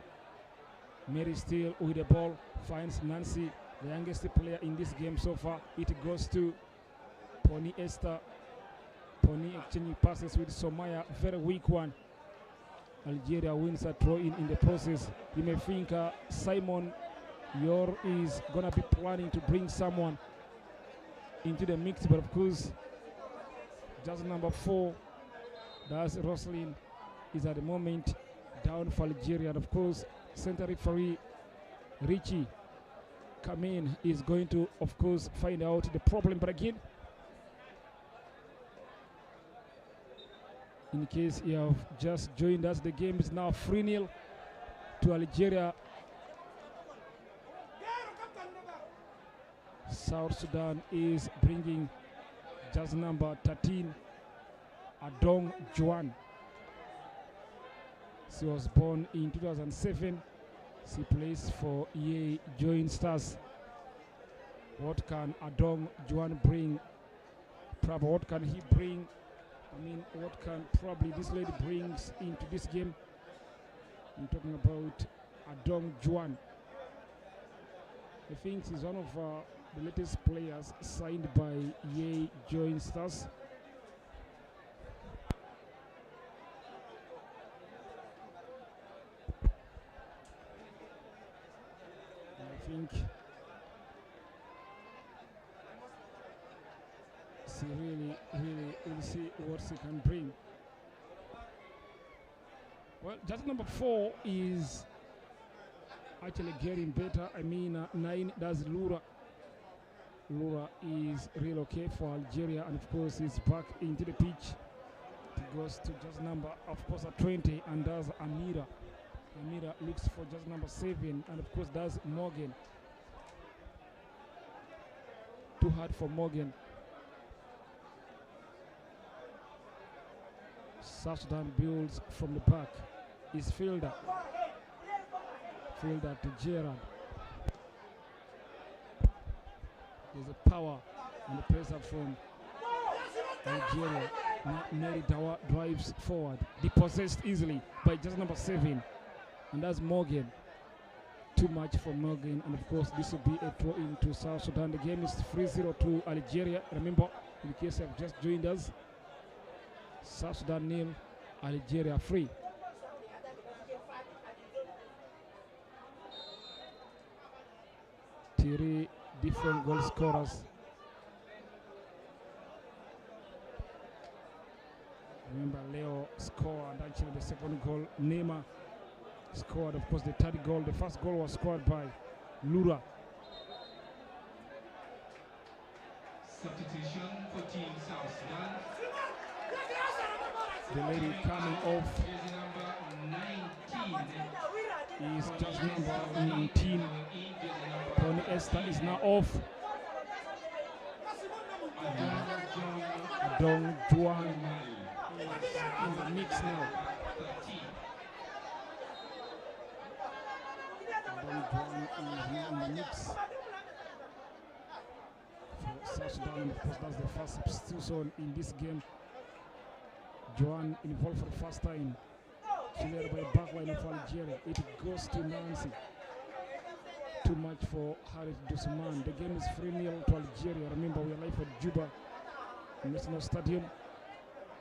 Mary still with the ball, finds Nancy, the youngest player in this game so far. It goes to Pony Esther. Pony exchanging passes with Somaya, very weak one. Algeria wins a throw in the process. You may think Simon Yor is going to be planning to bring someone into the mix, but of course, just number 4, that's Roslyn, is at the moment down for Algeria. And of course, center referee Richie Kamin is going to, of course, find out the problem. But again, in case you have just joined us, the game is now 3-0 to Algeria. South Sudan is bringing just number 13, Adong Juan. She was born in 2007. She plays for EA Joint Stars. What can Adong Juan bring? Probably what can he bring? I mean, what can probably this lady brings into this game? I'm talking about Adong Juan. I think she's one of the latest players signed by EA Joint Stars. I think she really will see what she can bring. Well, just number 4 is actually getting better. I mean, 9, that's Lura. Lura is real okay for Algeria, and of course he's back into the pitch. It goes to just number, of course, at 20, and that's Amira. Amira looks for just number 7, and of course that's Morgan. Too hard for Morgan. South Sudan builds from the back. Is Fielder. Fielder to Gerard. There's a power and the pressure from Algeria. Mary Dawa drives forward, depossessed easily by just number 7, and that's Morgan. Too much for Morgan, and of course this will be a throw into South Sudan. The game is 3-0 to Algeria. Remember, in case you have just joined us, South Sudan 0, Algeria 3. Three different goal scorers. Remember, Leo scored actually the second goal. Neymar scored, of course, the third goal. The first goal was scored by Lura. Substitution for Team South Sudan. The lady coming off Jersey number 19 is just number 19. Pony Esther is now off. Dong Juan in the mix now. Dong Juan is now in the mix for South Sudan. Of course, that's the first substitution in this game. Juan involved for the first time. Cleared by backline of Algeria. It goes to Nancy. Too much for Harith Dusman. The game is 3-0 to Algeria. Remember, we are live at Juba National Stadium.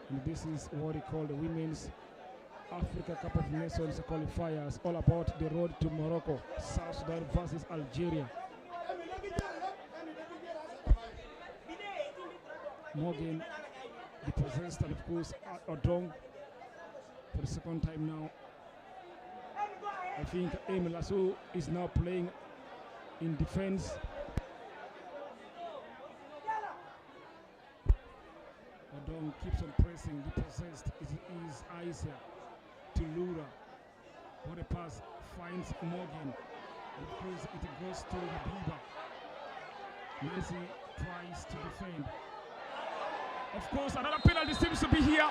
And this is what we call the Women's Africa Cup of Nations qualifiers. All about the road to Morocco. South Sudan versus Algeria. Morgan, the possessed, and of course Odong for the second time now. I think Emil Lasso is now playing in defense. Odong keeps on pressing. The possessed is Aisha to Lura. What a pass, finds Morgan. Of course, it goes to Habiba. Nancy tries to defend. Of course, another penalty seems to be here.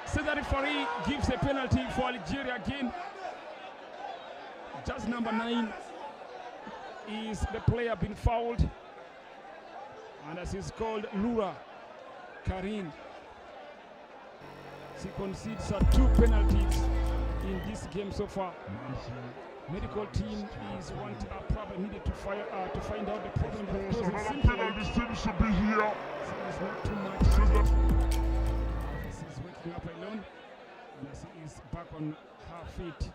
Says the referee gives a penalty for Algeria again. Just number 9 is the player being fouled. And as he's called Lura Karin. She concedes 2 penalties in this game so far. Medical team is probably needed to find out the problem. So another penalty seems to be here. It's not too much. She's waking up alone. And she is back on her feet.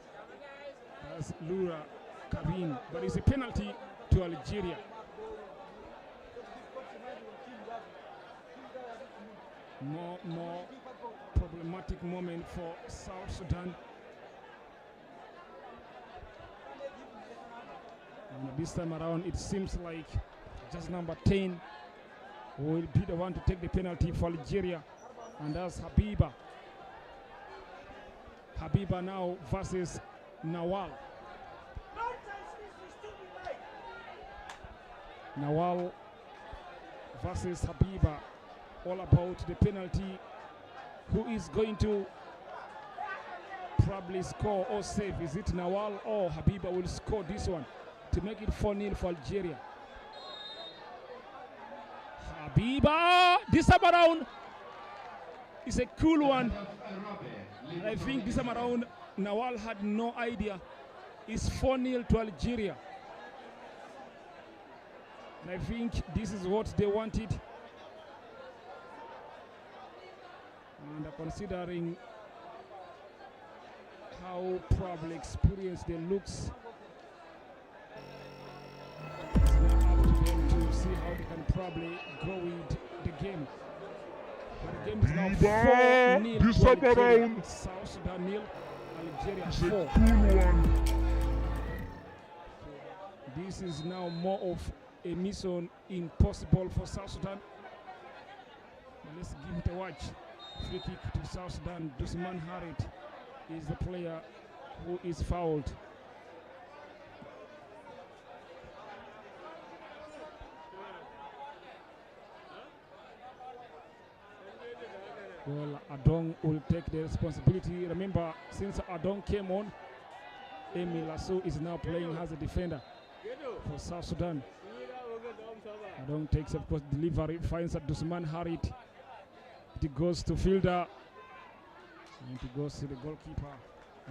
That's Lura Karin. But it's a penalty to Algeria. More problematic moment for South Sudan. And this time around, it seems like just number 10 will be the one to take the penalty for Algeria, and that's Habiba. Habiba now versus Nawal. Nawal versus Habiba. All about the penalty. Who is going to probably score or save? Is it Nawal or Habiba will score this one to make it 4-0 for Algeria? Habiba, this time around is a cool one. And I think this time around Nawal had no idea. It's 4-0 to Algeria. And I think this is what they wanted. And considering how probably experienced they looks, it's now up to them to see how they can probably go with the game. But the game is now 4-0 to Algeria. South Sudan 0, Algeria 4. Cool one. This is now more of a mission impossible for South Sudan. But let's give it a watch. Free kick to South Sudan. Dusman Harit is the player who is fouled. Well, Adong will take the responsibility. Remember, since Adong came on, Emil Lasso is now playing as a defender for South Sudan. Adong takes, of course, delivery, finds Dusman Harit. It goes to fielder, and it goes to the goalkeeper.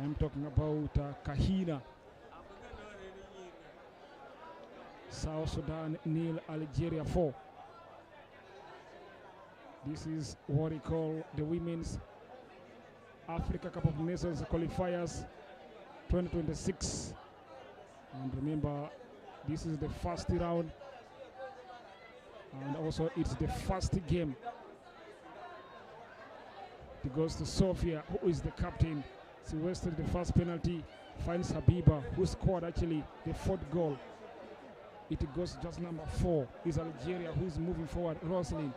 I'm talking about Kahina. South Sudan 0, Algeria 4. This is what we call the Women's Africa Cup of Nations qualifiers 2026. And remember, this is the first round, and also it's the first game. It goes to Sofia, who is the captain. She wasted the first penalty, finds Habiba, who scored actually the 4th goal. It goes just number 4, is Algeria, who is moving forward, Rosalind.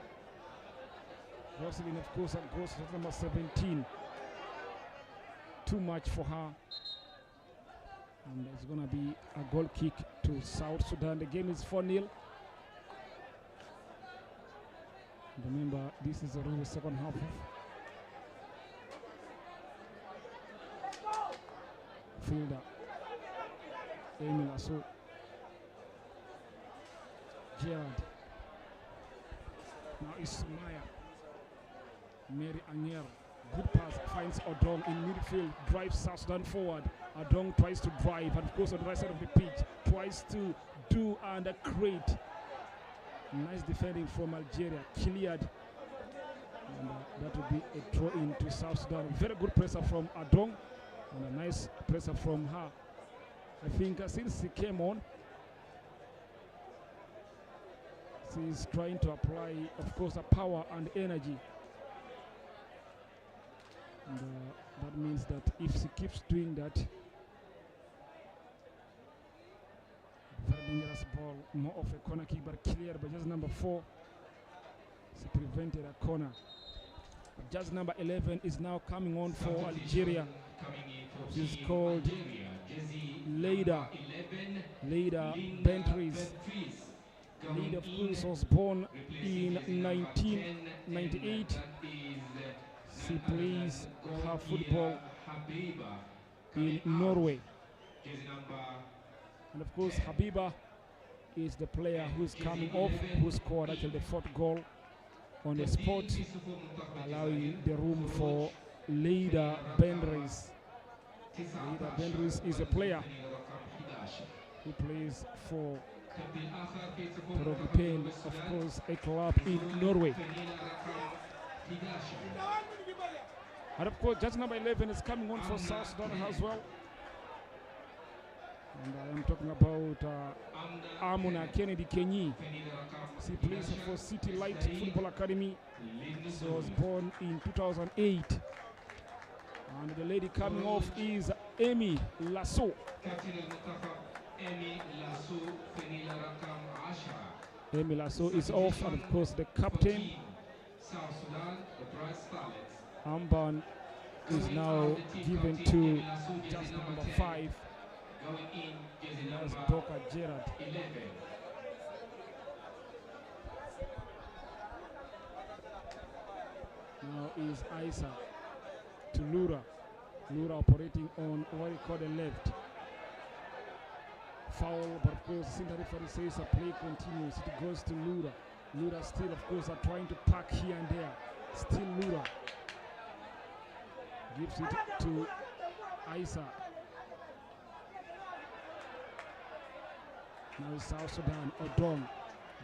Rosalind, of course, goes to number 17. Too much for her. And it's going to be a goal kick to South Sudan. The game is 4-0. Remember, this is already the second half. Fielder Emil Asso, Gerard. Now it's Maya. Mary Anier. Good pass, finds Odong in midfield, drives South Sudan forward. Odong tries to drive, and of course on the right side of the pitch, tries to do and create. Nice defending from Algeria, cleared. And that will be a throw in to South Sudan. Very good pressure from Odong. And a nice pressure from her. I think since she came on, she's trying to apply, of course, a power and energy. And that means that if she keeps doing that, very dangerous ball, more of a corner kick, but cleared by just number 4. She prevented a corner. Just number 11 is now coming on for Algeria. She's called Leida Bentries. Leida, of course, was born in 1998. She plays her football in Norway. Jersey number And of course, Habiba is the player who's coming off, who scored actually the fourth goal on the spot, allowing the room for Leida Bendris. Leida Bendris is a player who plays for Torogripen, of course, a club in Norway. And of course, judge number 11 is coming on for South Sudan as well. And I am talking about Amuna Kennedy Kenyi. She plays for City Light Football Academy. She was born in 2008. And the lady coming off is Amy Lasso. Amy Lasso is off, and of course the captain, Amban, is now given to just number 5. That's Boca Gerard. Now is Isa to Lura. Lura operating on what we call the left. Foul, but of course, since the referee says a play continues, it goes to Lura. Lura still, of course, are trying to pack here and there. Still Lura. Gives it to Isa. Now South Sudan, Odong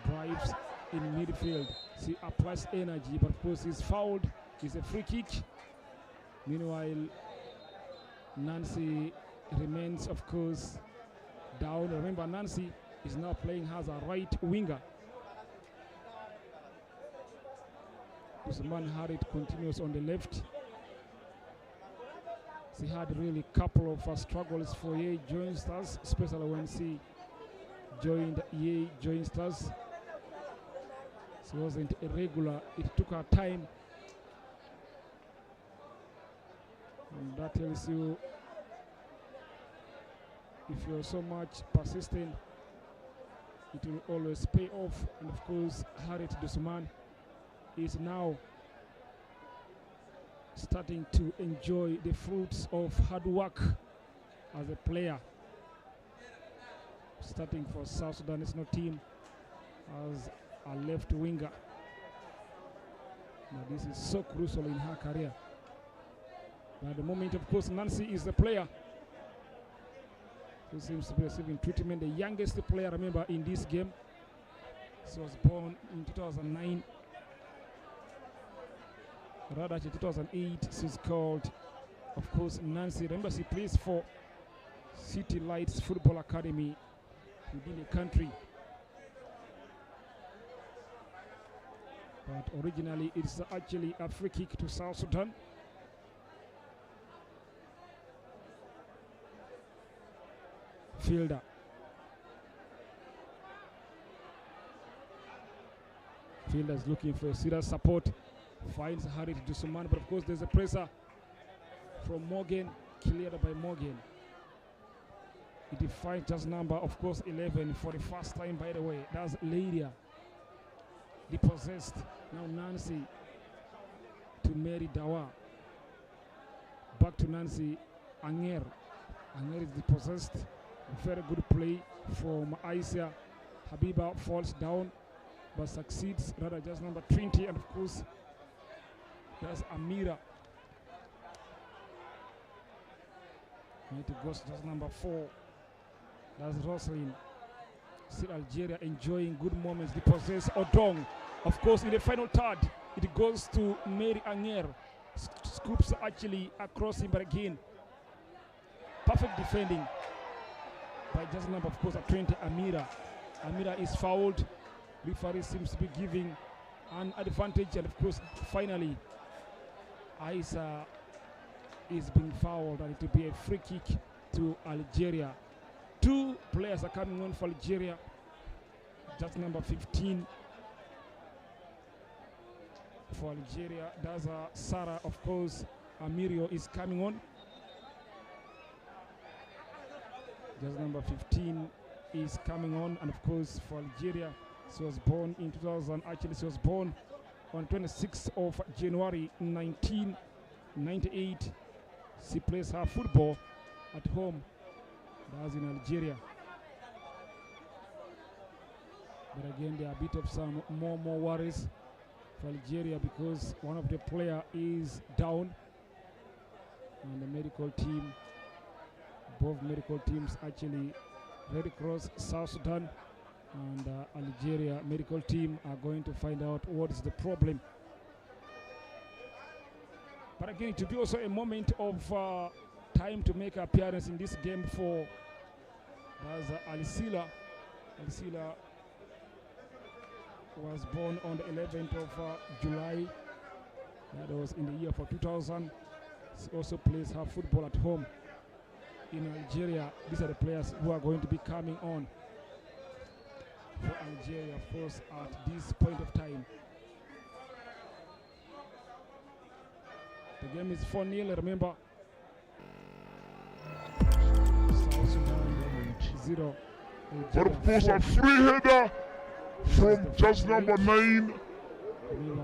drives in midfield. She applies energy, but of course he's fouled. It's a free kick. Meanwhile, Nancy remains, of course, down. Remember, Nancy is now playing as a right winger. Usman Harit continues on the left. She had really a couple of struggles for Ye Joint Stars, especially when she joined Ye Joint Stars. She wasn't irregular. It took her time. And that tells you, if you're so much persistent, it will always pay off. And of course, Harit Dusman is now starting to enjoy the fruits of hard work as a player. Starting for South Sudan national team as a left winger. Now this is so crucial in her career. But at the moment, of course, Nancy is the player who seems to be receiving treatment. The youngest player, remember, in this game. She was born in 2009. Rather, in 2008, she's called, of course, Nancy. Remember, she plays for City Lights Football Academy within the country. But originally, it's actually a free kick to South Sudan. Fielder. Fielder's looking for serious support. Finds Harit Dusuman, but of course there's a pressure from Morgan, cleared by Morgan. He defines just number, of course, 11 for the first time, by the way. That's Lydia. Depossessed. Now Nancy to Mary Dawa. Back to Nancy. Anger. Anger is depossessed. Very good play from Aisha. Habiba falls down but succeeds. Rather just number 20, and of course that's Amira. It goes just number 4. That's Roslyn. Still Algeria enjoying good moments. The possess Odong. Of course, in the final third, it goes to Mary Anger. Scoops actually across him, but again, perfect defending by just number, of course, at 20, Amira. Amira is fouled. Referee seems to be giving an advantage, and of course, finally, Isa is being fouled, and it will be a free kick to Algeria. 2 players are coming on for Algeria. Just number 15 for Algeria. That's Sarah, of course. Amirio is coming on. Just number 15 is coming on, and of course for Algeria, she was born in 2000. Actually, she was born on 26th of January 1998. She plays her football at home That's in Algeria. But again, there are a bit of some more worries for Algeria because one of the player is down, and the medical team, both medical teams actually, Red Cross South Sudan and Algeria medical team are going to find out what is the problem. But again, it will be also a moment of time to make appearance in this game for Alisila. Alisila was born on the 11th of July. That was in the year for 2000. She also plays her football at home in Algeria. These are the players who are going to be coming on for Algeria, of course, at this point of time. The game is 4-0, remember. South Sudan 0. But of course, a free header from just number 9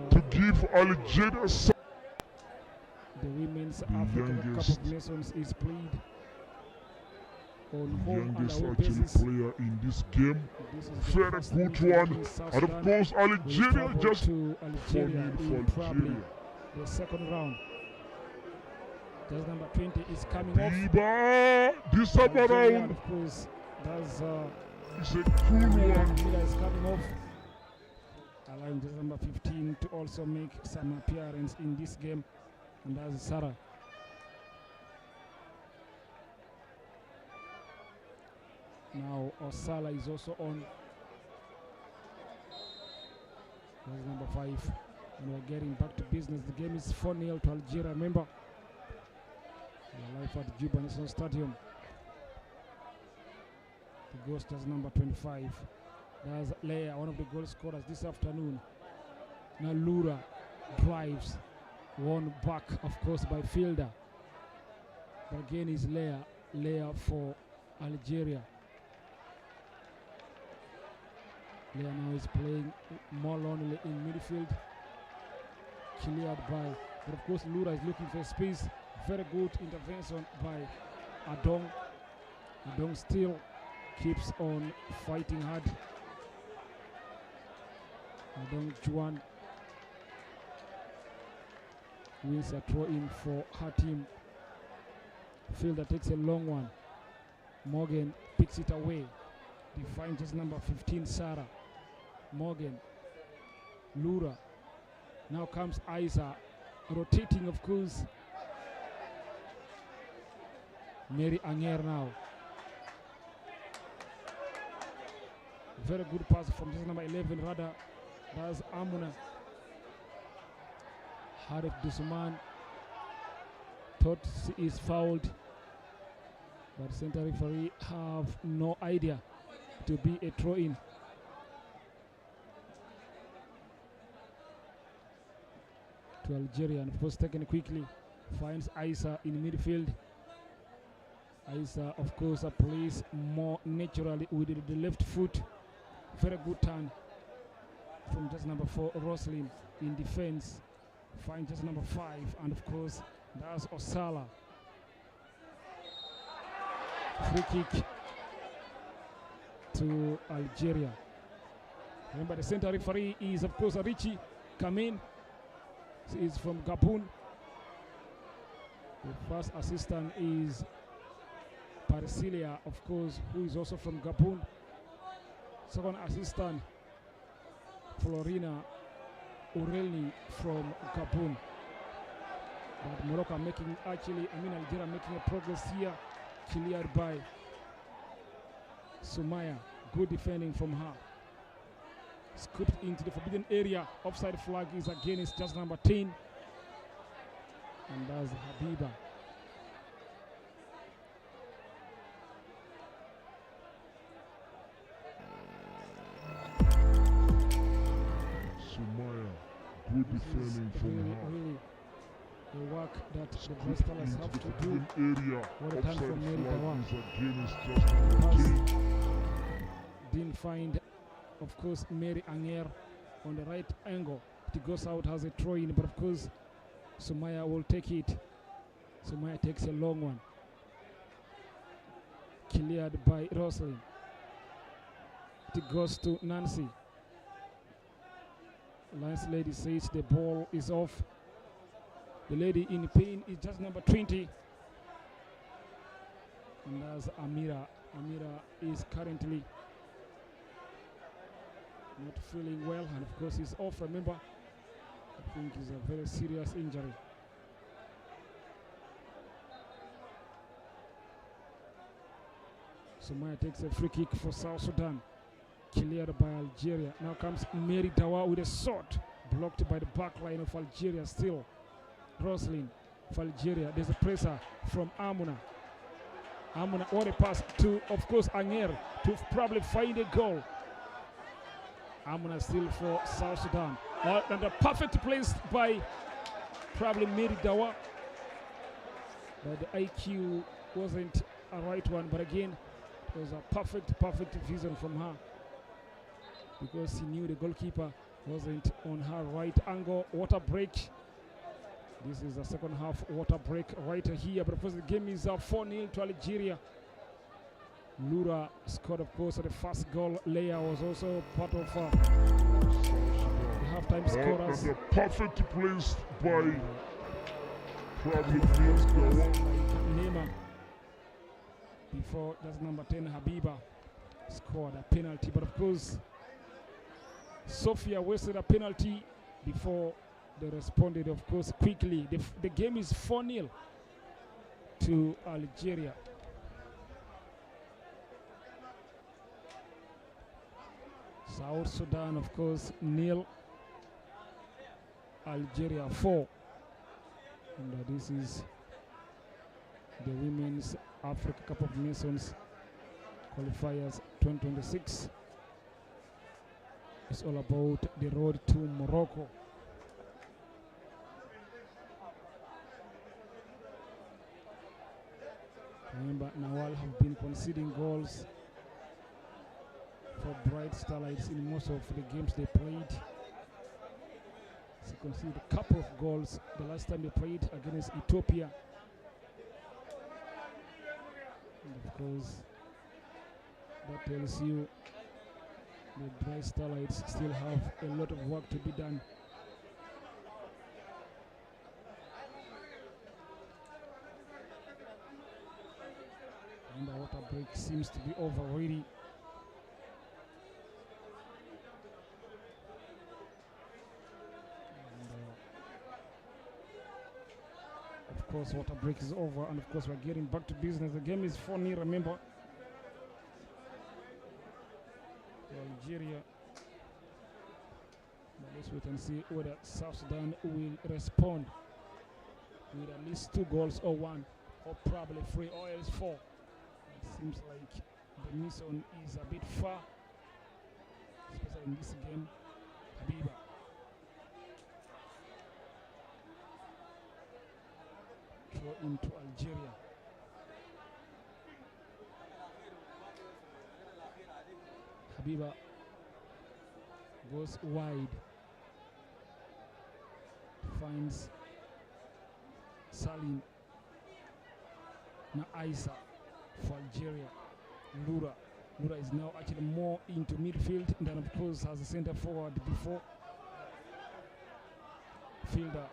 to give Algeria. The Women's African Cup of Nations is played on home and away basis. Player in this game, very good one, and of course Algeria just to Algeria in probably the second round. Just number 20 is coming off. This time around, of course, that's it's a cool one. Is coming off, allowing just number 15 to also make some appearance in this game, and that's Sarah. Now Osala is also on. That's number 5. And we're getting back to business. The game is 4-0 to Algeria. Remember, we're live at Juba National Stadium. The ghost is number 25. That's Leia, one of the goal scorers this afternoon. Now Lura drives, won back, of course, by Fielder. But again, is Leia for Algeria. Leia now is playing more lonely in midfield, cleared by, but of course Lura is looking for space. Very good intervention by Adong. Adong still keeps on fighting hard. Adong Juan wins a throw in for her team. Fielder takes a long one. Morgan picks it away. Defines just number 15, Sarah. Morgan. Lura. Now comes Isa. Rotating, of course. Mary Anger now. Very good pass from just number 11, rather. That's Amuna. Harif Dusuman thought she is fouled, but center referee have no idea to be a throw-in. To Algeria, and of course taken quickly, finds Isa in midfield. Isa, of course, plays more naturally with the left foot. Very good turn from just number 4, Roslyn in defense. Finds just number 5, and of course, that's Osala. Free kick to Algeria. Remember, the center referee is, of course, Richie Kamin. He is from Gabon. The first assistant is Parisilia, of course, who is also from Gabon. Second assistant, Florina Urelni from Gabon. But Morocco making, Algeria making a progress here, cleared by Sumaya. Good defending from her. Scooped into the forbidden area. Offside flag is against just number 10. And that's Habiba. Sumaya, good defending from her. Really the work that the Bristolers have to do. Area. What a time from Mary Dawa. Against just number 10. Didn't find, of course, Mary Anger on the right angle. It goes out as a throw-in, but of course, Sumaya will take it. Sumaya takes a long one. cleared by Rosalind. It goes to Nancy. Lions lady says the ball is off. The lady in pain is just number 20. And that's Amira. Amira is currently not feeling well, and of course he's off. Remember, I think it's a very serious injury. Sumaya takes a free kick for South Sudan, cleared by Algeria. Now comes Mary Dawa with a shot, blocked by the back line of Algeria. Still Roslyn for Algeria. There's a pressure from Amuna. Amuna, what a pass to, of course, Anger to probably find a goal. Amuna still for South Sudan. And a perfect placed by probably Mary Dawa. But the IQ wasn't a right one, but again, it was a perfect vision from her, because he knew the goalkeeper wasn't on her right angle. Water break. This is the second half water break right here, but of course the game is 4-0 to Algeria. Lura scored, of course, the first goal. Leia was also part of the halftime scorers. And a perfect placed by probably Neymar. Before, that's number 10, Habiba, scored a penalty, but of course Sofia wasted a penalty before they responded, of course, quickly. The game is 4-0 to Algeria. South Sudan, of course, 0. Algeria 4. And this is the Women's Africa Cup of Nations qualifiers 2026. It's all about the road to Morocco. Remember, Nawal have been conceding goals for Bright Starlights in most of the games they played. They conceded a couple of goals the last time they played against Ethiopia. And of course, that tells you the Bright Starlights still have a lot of work to be done. And the water break seems to be over already. Of course, water break is over, and of course we're getting back to business. The game is 4-0, remember. Algeria. But let's wait and see whether South Sudan will respond with at least 2 goals or 1, or probably 3 or else 4. It seems like the mission is a bit far, especially in this game. Habiba. Throw into Algeria. Habiba goes wide, finds Salim. Now Isa for Algeria. Lura is now actually more into midfield than, of course, has a center forward before. Fielder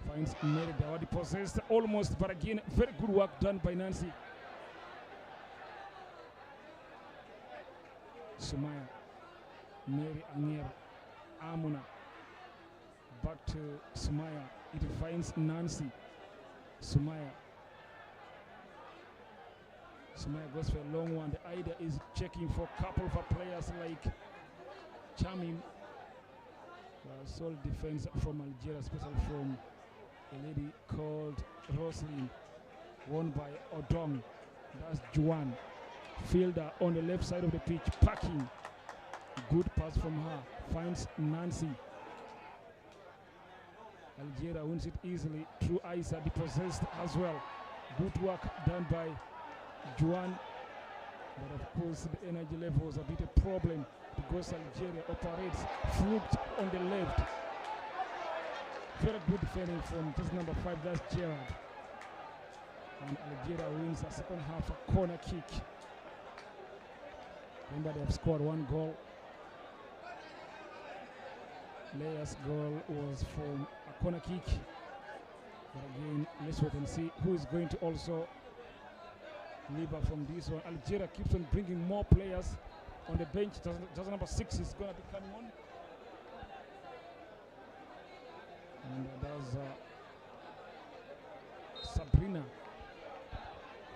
finds Merida, already possessed almost, but again, very good work done by Nancy. Sumaya, Mary Anger, Amuna, back to Sumaya. It finds Nancy. Sumaya goes for a long one. The idea is checking for a couple of players like Chamim. Solid defense from Algeria, especially from a lady called Roslyn, won by Odong. That's Juan. Fielder on the left side of the pitch, packing. Good pass from her. Finds Nancy. Algeria wins it easily through Isa, depossessed as well. Good work done by Juan. But of course, the energy level was a bit a problem because Algeria operates fluke on the left. Very good defending from just number 5, that's Gerard. And Algeria wins a second half a corner kick. Remember, they have scored 1 goal. Leia's goal was from a corner kick. But again, let's wait and see who is going to also deliver from this one. Algeria keeps on bringing more players on the bench. Just number 6 is going to be coming on. And that's Sabrina.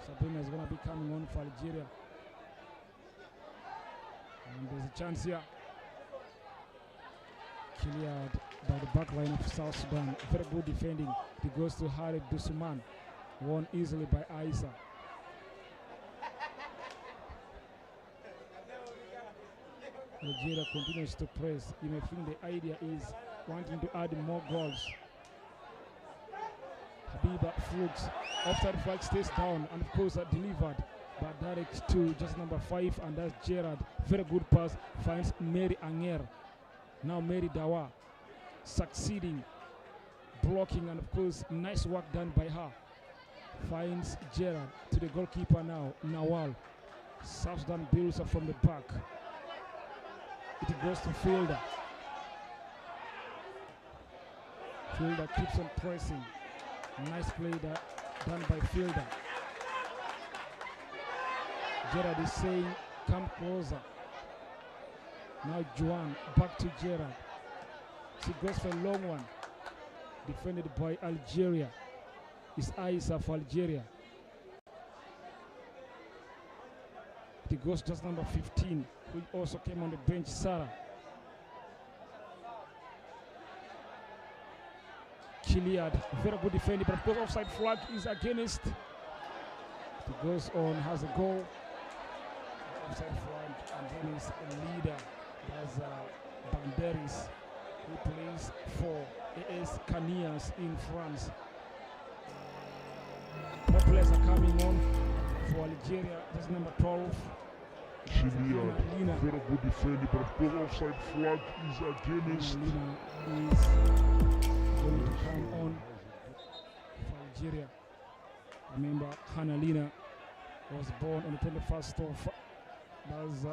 Sabrina is going to be coming on for Algeria. And there's a chance here. Cleared by the back line of South Sudan. Very good defending. It goes to Harid Dusuman. Won easily by Aisa. Algeria continues to press. You may think the idea is wanting to add more goals. Habiba Fuchs, offside flag, stays down, and of course delivered, but direct to just number 5, and that's Gerard. Very good pass, finds Mary Anger. Now Mary Dawa succeeding, blocking, and of course nice work done by her. Finds Gerard to the goalkeeper now, Nawal. South Sudan builds up from the back. It goes to Fielder. Fielder keeps on pressing. Nice play done by Fielder. Gerard is saying, come closer. Now Juan, back to Gerard. She goes for a long one. Defended by Algeria. It's Aisa for Algeria. It goes just number 15, who also came on the bench, Sarah. Cleared, very good defending, but of course offside flag is against. It goes on, has a goal. Offside flag against a leader, that's Banderis, who plays for AS Canias in France. More players are coming on for Algeria. That's number 12. Cleared, very good defending, but of course offside flag is against. Lina is going to come on for Algeria. Remember, Hannah Lina was born on the 21st of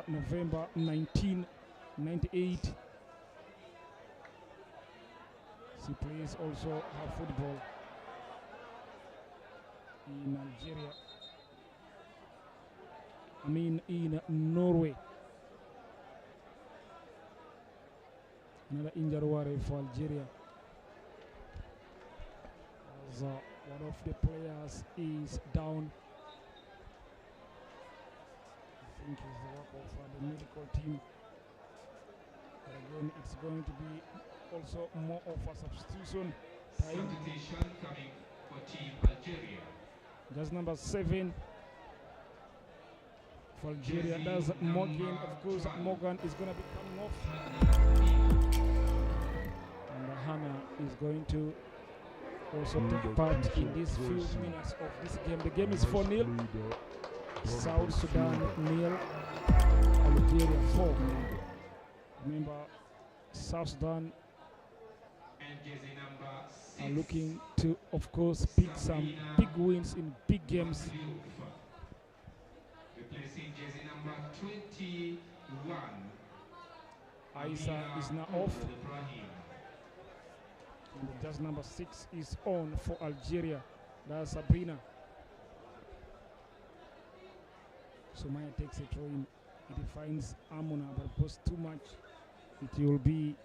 November 1998. She plays also her football in Algeria. I mean in Norway. Another injury worry for Algeria. As one of the players is down. I think it's the work of the medical team. But again, it's going to be also more of a substitution time. Substitution coming for Team Algeria. That's number 7 for Algeria. That's Morgan. Of course, Morgan is going to be coming off. And Hannah is going to also take part in these few minutes of this game. The game is 4-0. South Sudan 0, Algeria 4. Remember, South Sudan are looking to, of course, pick some big wins in big games. Replacing jersey number 21. Aisa is now off. And just number 6 is on for Algeria. That's Sabrina. Sumaya takes a throw in. It finds Amuna, but of course too much. It will be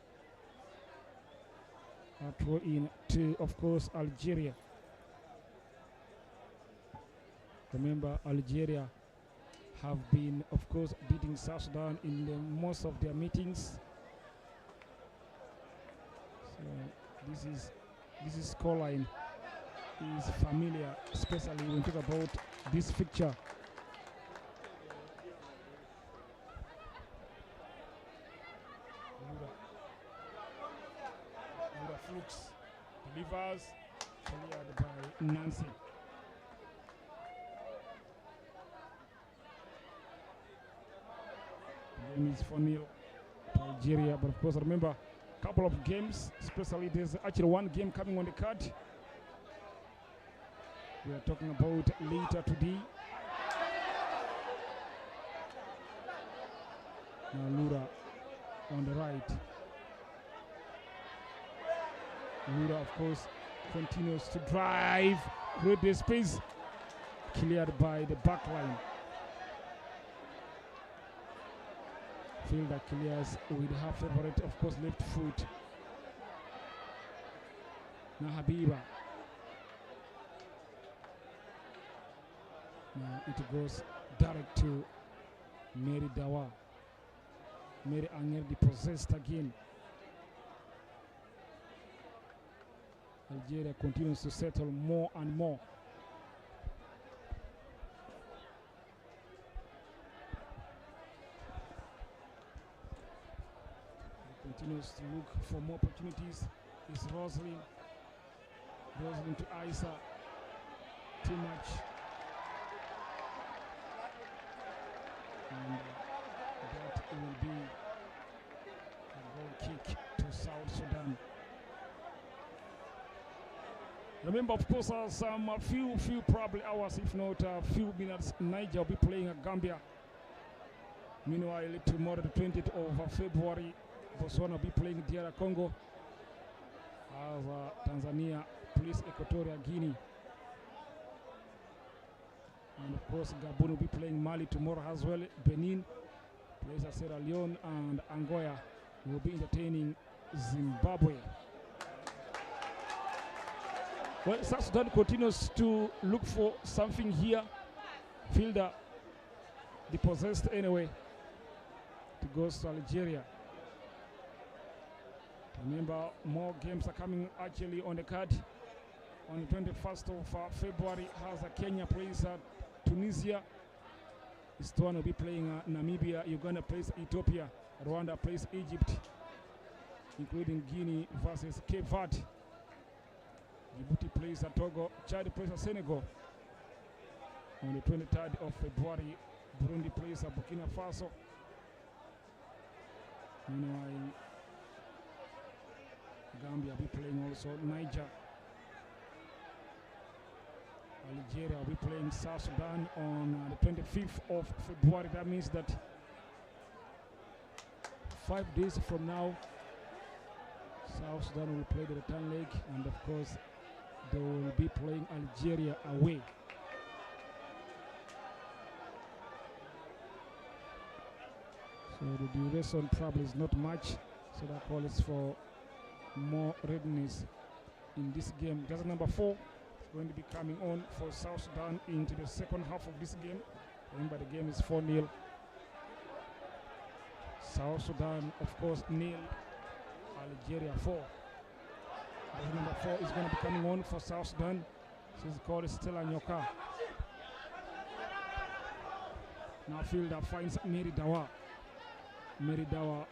a throw in to, of course, Algeria. Remember, Algeria have been, of course, beating South Sudan in most of their meetings. So this is scoreline is familiar, especially when we talk about this fixture. Flux delivers, cleared by Nancy. The game is 4-0 to Algeria, but of course remember a couple of games, especially there's actually one game coming on the card. We are talking about later today. Now Lura on the right. Lura, of course, continues to drive. Great space. Cleared by the back line. Fielder clears with her favorite, of course, left foot. Now Habiba. Now it goes direct to Mary Dawa. Mary Angerdi possessed again. Algeria continues to settle more and more. Continues to look for more opportunities. It's Roslyn. Roslyn to Isa. Too much. And that will be a goal kick to South Sudan. Remember, of course, some few probably hours, if not a few minutes, Niger will be playing Gambia. Meanwhile, tomorrow, the 20th of February, Botswana will be playing DR Congo. As Tanzania plays Equatorial Guinea. And of course, Gabon will be playing Mali tomorrow as well. Benin plays Sierra Leone, and Angola will be entertaining Zimbabwe. Well, South Sudan continues to look for something here. Fielder depossessed anyway. It goes to Algeria. Remember, more games are coming actually on the card. On the 21st of February, as Kenya plays Tunisia. Estonia will be playing Namibia. Uganda plays Ethiopia. Rwanda plays Egypt, including Guinea versus Cape Verde. Djibouti plays Togo. Chad plays Senegal. On the 23rd of February, Burundi plays Burkina Faso. Meanwhile, Gambia will be playing also Niger. Algeria will be playing South Sudan on the 25th of February. That means that 5 days from now, South Sudan will play the return leg, and of course, they will be playing Algeria away. So the duration probably is not much, so that calls for more readiness in this game. Just number 4 is going to be coming on for South Sudan into the second half of this game. Remember, the game is 4-0. South Sudan, of course, 0. Algeria 4. Just number 4 is going to be coming on for South Sudan. She's called Stella Nyoka. Now fielder finds Mary Dawa. Mary Dawa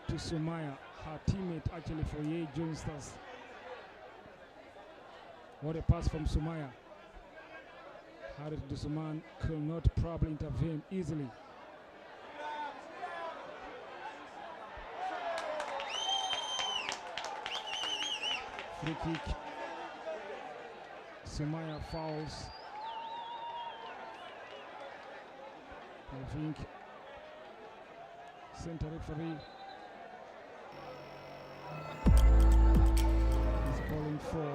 to Sumaya, her teammate actually for Ye Johnsters. What a pass from Sumaya. Harith Dusuman could not probably intervene easily. Free kick. Sumaya fouls. I think center referee is calling for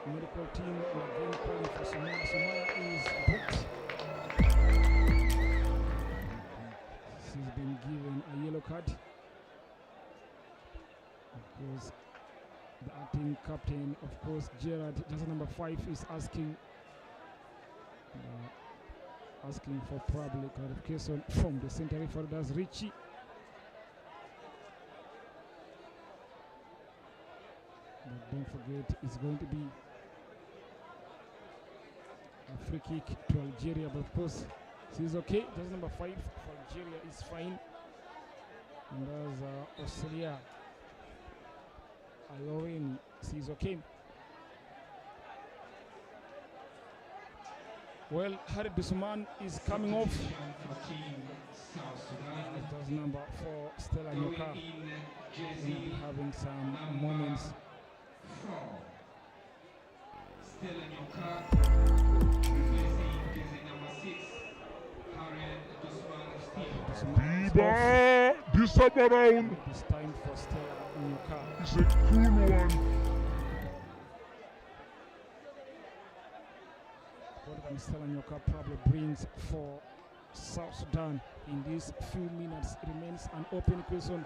medical team, and again calling for Sumaya. Sumaya is booked. She's been given a yellow card. Of course, the acting captain, of course, Gerard, just number 5, is asking for probably clarification from the center referee. That's Richie. But don't forget, it's going to be a free kick to Algeria. But of course, she's okay. That's number 5 for Algeria is fine. And there's Australia. Iorini, she's okay. Well, Harith Dusuman is coming off. That's number 4, Stella Nyoka. Will be having some moments. Stella Nyoka replacing jersey number 6, Harith Dusuman of Steve. Habiba, this time around, It's time for Stella Nyoka. it's a cool one. What can Stella Nyoka probably brings for South Sudan in these few minutes remains an open question.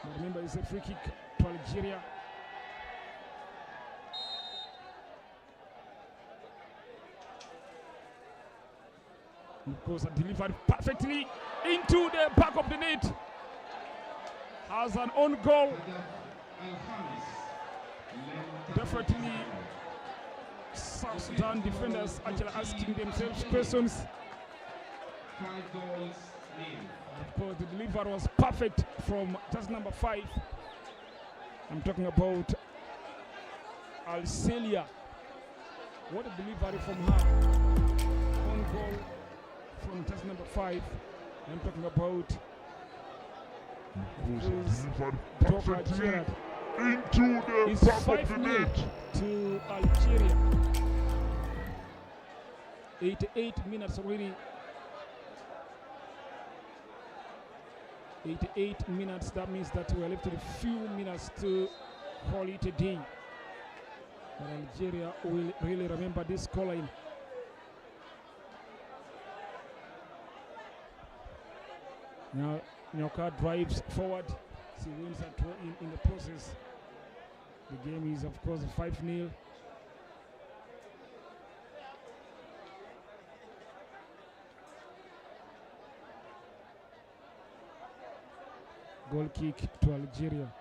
But remember, it's a free kick to Algeria. Of course, delivered perfectly into the back of the net. Has an own goal. Definitely, South Sudan defenders actually asking themselves questions. 5 goals nil. Of course, the delivery was perfect from just number 5. I'm talking about Algeria. What a delivery from her. On goal from just number 5. I'm talking about Delivered Doka perfectly Gerard. into the It's back of the 5-0 net. to Algeria. 88 minutes already. 88 minutes, that means that we are left with a few minutes to call it a day. But Algeria will really remember this scoreline. Now Nyoka drives forward. She wins a throw in the process. The game is of course 5-0. Goal kick to Algeria.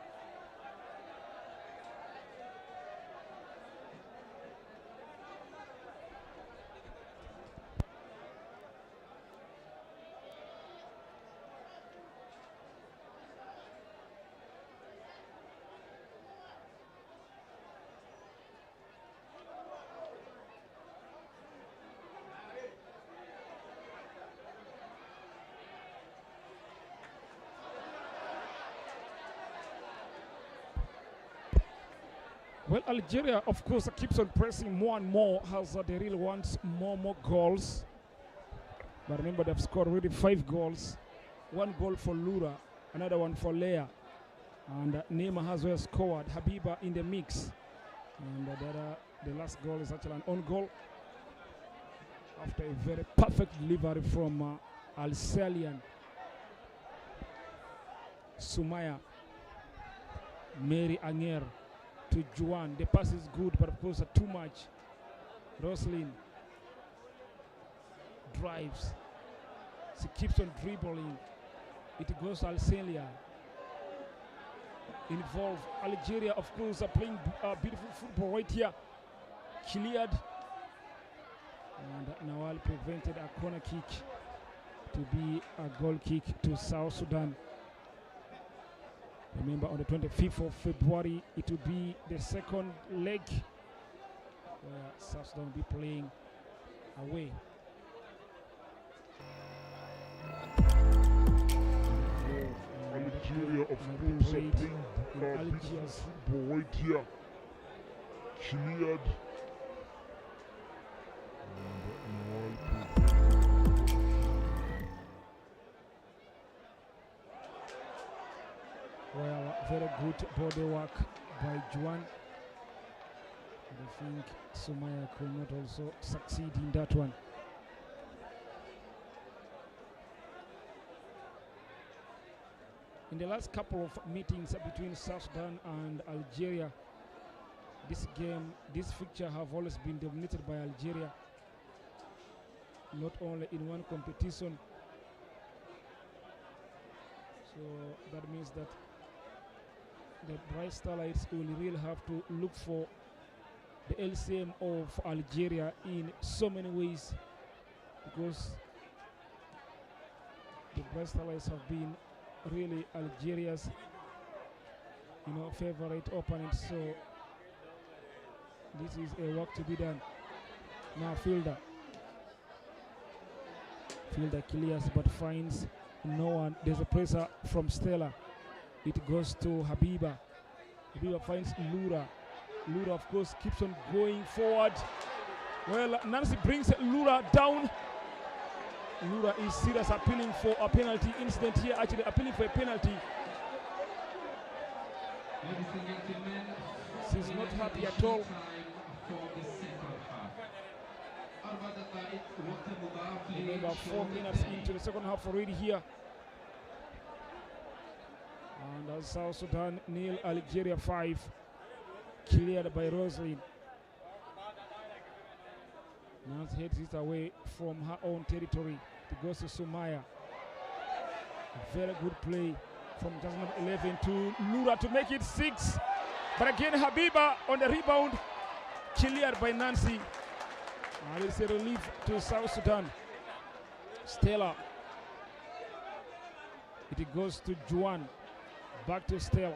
Well, Algeria, of course, keeps on pressing more and more, has they really want more goals. But remember, they've scored already 5 goals. 1 goal for Lura, another one for Leah. And Neymar has well scored. Habiba in the mix. And the last goal is actually an own goal. After a very perfect delivery from Alsalian. Sumaya. Mary Anger. To Juan, the pass is good, but of course too much. Roslyn drives. She keeps on dribbling. It goes to Algeria. Involved. Algeria, of course, are playing beautiful football right here. Cleared. And Nawal prevented a corner kick to be a goal kick to South Sudan. Remember, on the 25th of February, it will be the second leg where South Sudan will be playing away. Algeria, of course, are playing beautiful football right here. Cleared. Well, very good body work by Juan. I think Sumaya could not also succeed in that one. In the last couple of meetings between South Sudan and Algeria, this fixture have always been dominated by Algeria. Not only in one competition. So that means that the Bright Starlights will really have to look for the LCM of Algeria in so many ways, because the Bright Starlights have been really Algeria's favorite opponent. So this is a work to be done. Now Fielder clears but finds no one. There's a pressure from Stella. It goes to Habiba. Habiba finds Lura. Lura, of course, keeps on going forward. Well, Nancy brings Lura down. Lura is serious, appealing for a penalty incident here, actually appealing for a penalty. Ladies and gentlemen, She's not happy at all. Remember, 4 minutes into the second half already here. And South Sudan nil, Algeria 5, cleared by Roslyn. Nance heads it away from her own territory. It goes to Sumaya. A very good play from just number 11 to Lura to make it 6. But again, Habiba on the rebound, cleared by Nancy. And it's a relief to South Sudan. Stella. It goes to Juan. Back to Stella.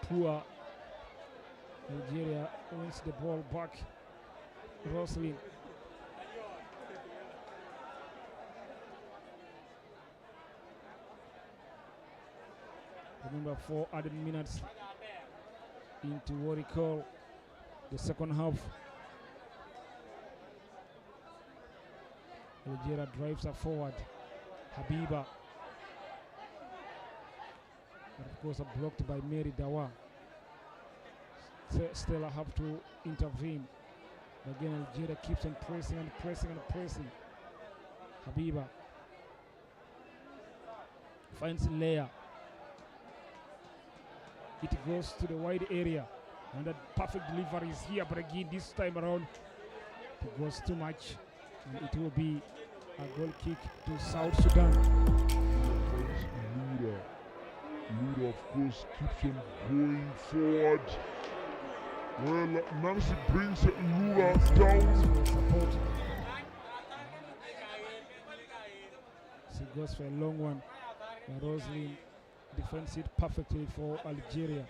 Poor. Algeria wins the ball back. Roslyn. Remember, 4 added minutes into what we call the second half. Algeria drives her forward. Habiba. And of course, blocked by Mary Dawa. Stella have to intervene. Again, Algeria keeps on pressing and pressing and pressing. Habiba finds Leia. It goes to the wide area, and that perfect delivery is here, but again this time around it goes too much, and it will be a goal kick to South Sudan. Lura of course keeps on going forward. Well, Nancy brings Lura down. Support. She goes for a long one. Roslyn defends it perfectly for Algeria.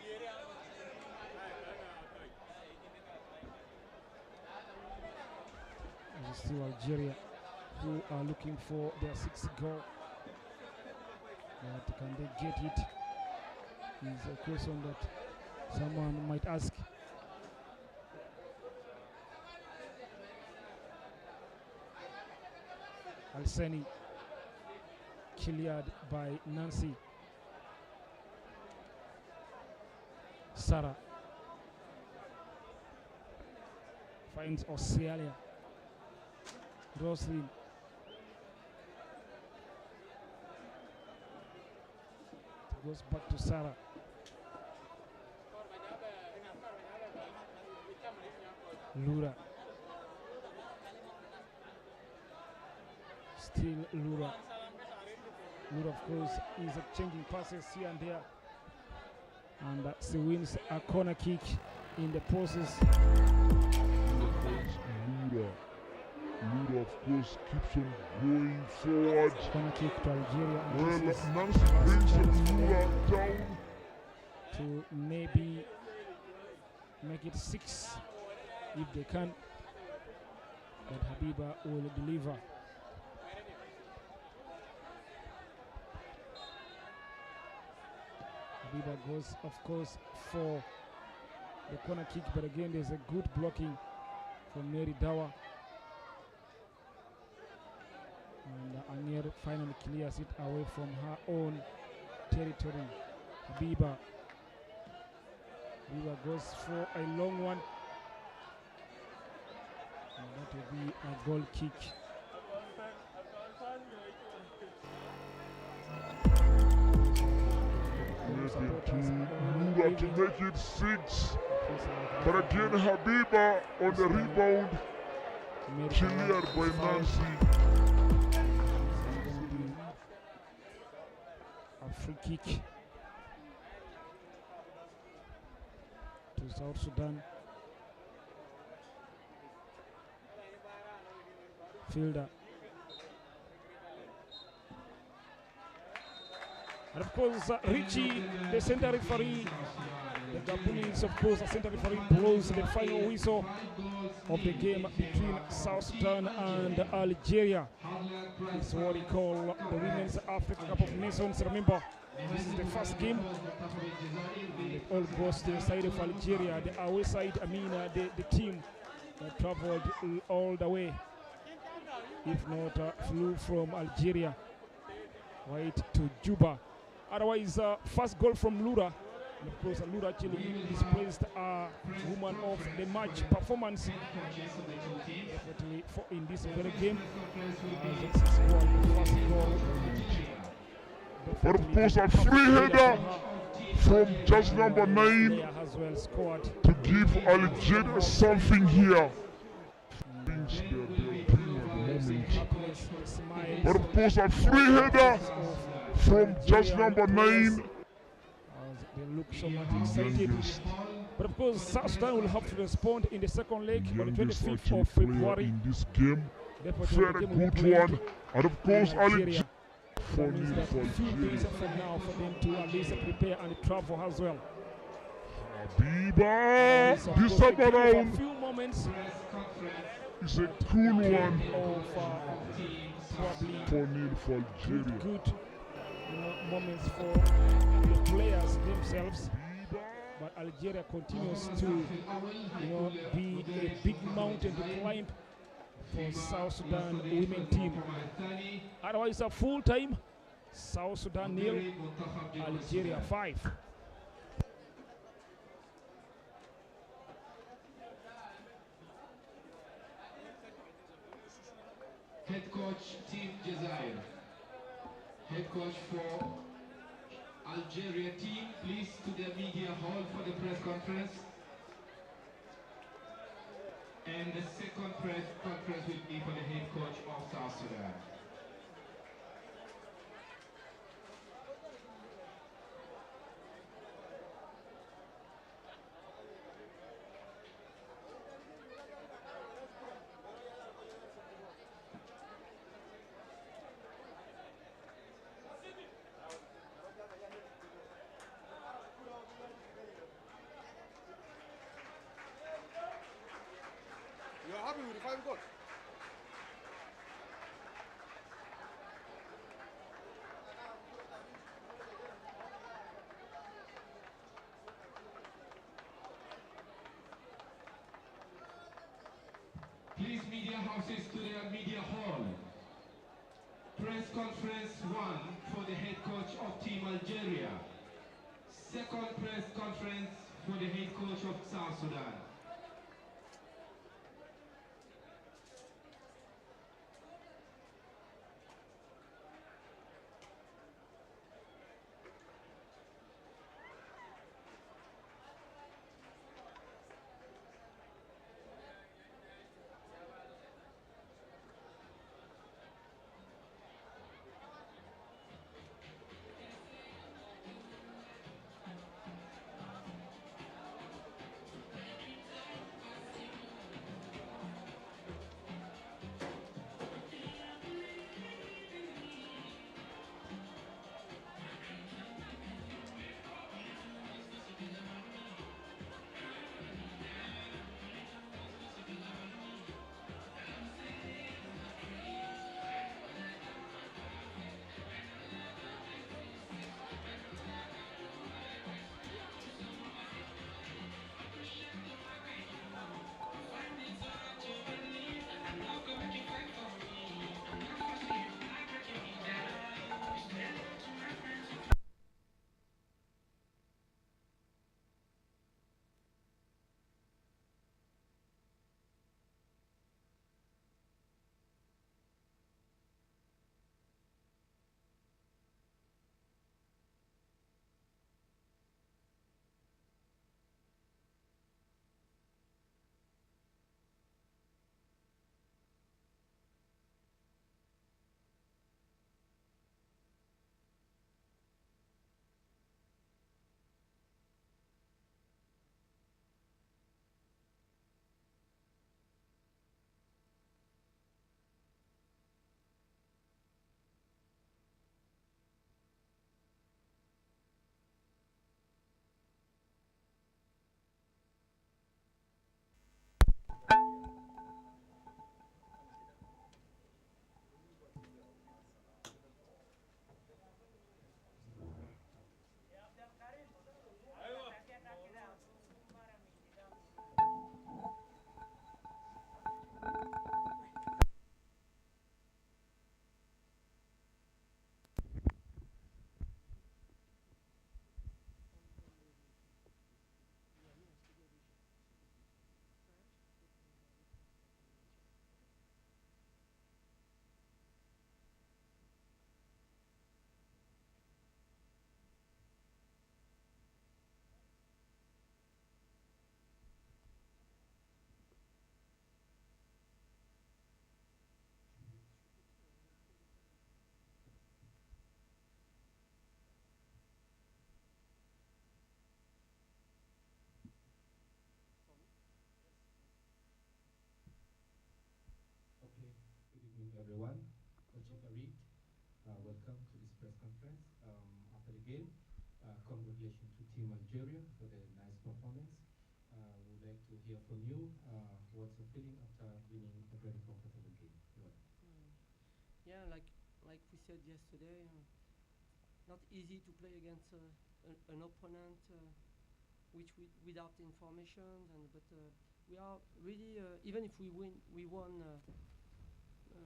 And it's still Algeria who are looking for their 6th goal. But can they get it? Is a question that someone might ask. Alseni cleared by Nancy. Sarah finds Australia. Roslyn. It goes back to Sarah. Lura. Still Lura. Lura, of course, is exchanging passes here and there. And she wins a corner kick in the process. Lura, of course, keeps on going forward. Corner kick to Algeria. Well, Nancy brings Lura down. To maybe make it 6 if they can. But Habiba will deliver. Habiba goes, of course, for the corner kick, but again there's a good blocking from Mary Dawa. And Anir finally clears it away from her own territory. Habiba goes for a long one. And that will be a goal kick. Lura to make it 6. But again, Habiba on the rebound, cleared by Nancy. A free kick to South Sudan. Fielder. And of course, Richie, the center referee, the Gabonese, of course, the center referee blows the final whistle of the game between South Sudan and Algeria. It's what we call the Women's Africa Cup of Nations. Remember, This is the first game. It all goes to the side of Algeria. The away side, the team that traveled all the way, if not flew from Algeria right to Juba. Otherwise, first goal from Lura. And of course, Lura actually displaced a woman of the match performance in this very game. But of course, a free header from just number 9 has well scored to give Algeria something here. But of course, a free header from just number 9. They look somewhat excited. But of course, South Sudan will have to respond in the second leg on the 25th of February. In this game, very good one. And of course, Algeria. That means that a few days from now for them to at least prepare and travel as well. Habiba, this time around, a few moments. It's a cool one Probably for Algeria. Good moments for the players themselves. But Algeria continues to be a big mountain to climb for South Sudan women team. Otherwise, a full time, South Sudan 0, Algeria 5. Head coach Team Jazair. Head coach for Algeria team, please to the media hall for the press conference. And the second press conference will be for the head coach of South Sudan. You're happy with the 5 goals? Please, media houses, to the media hall. Press conference 1 for the head coach of Team Algeria. Second press conference for the head coach of South Sudan. everyone. Coach Farid, welcome to this press conference. After the game, congratulations to Team Algeria for the nice performance. We would like to hear from you. What's your feeling after winning a very comfortable game? Yeah, like we said yesterday, not easy to play against an opponent without information, but we are really even if we won.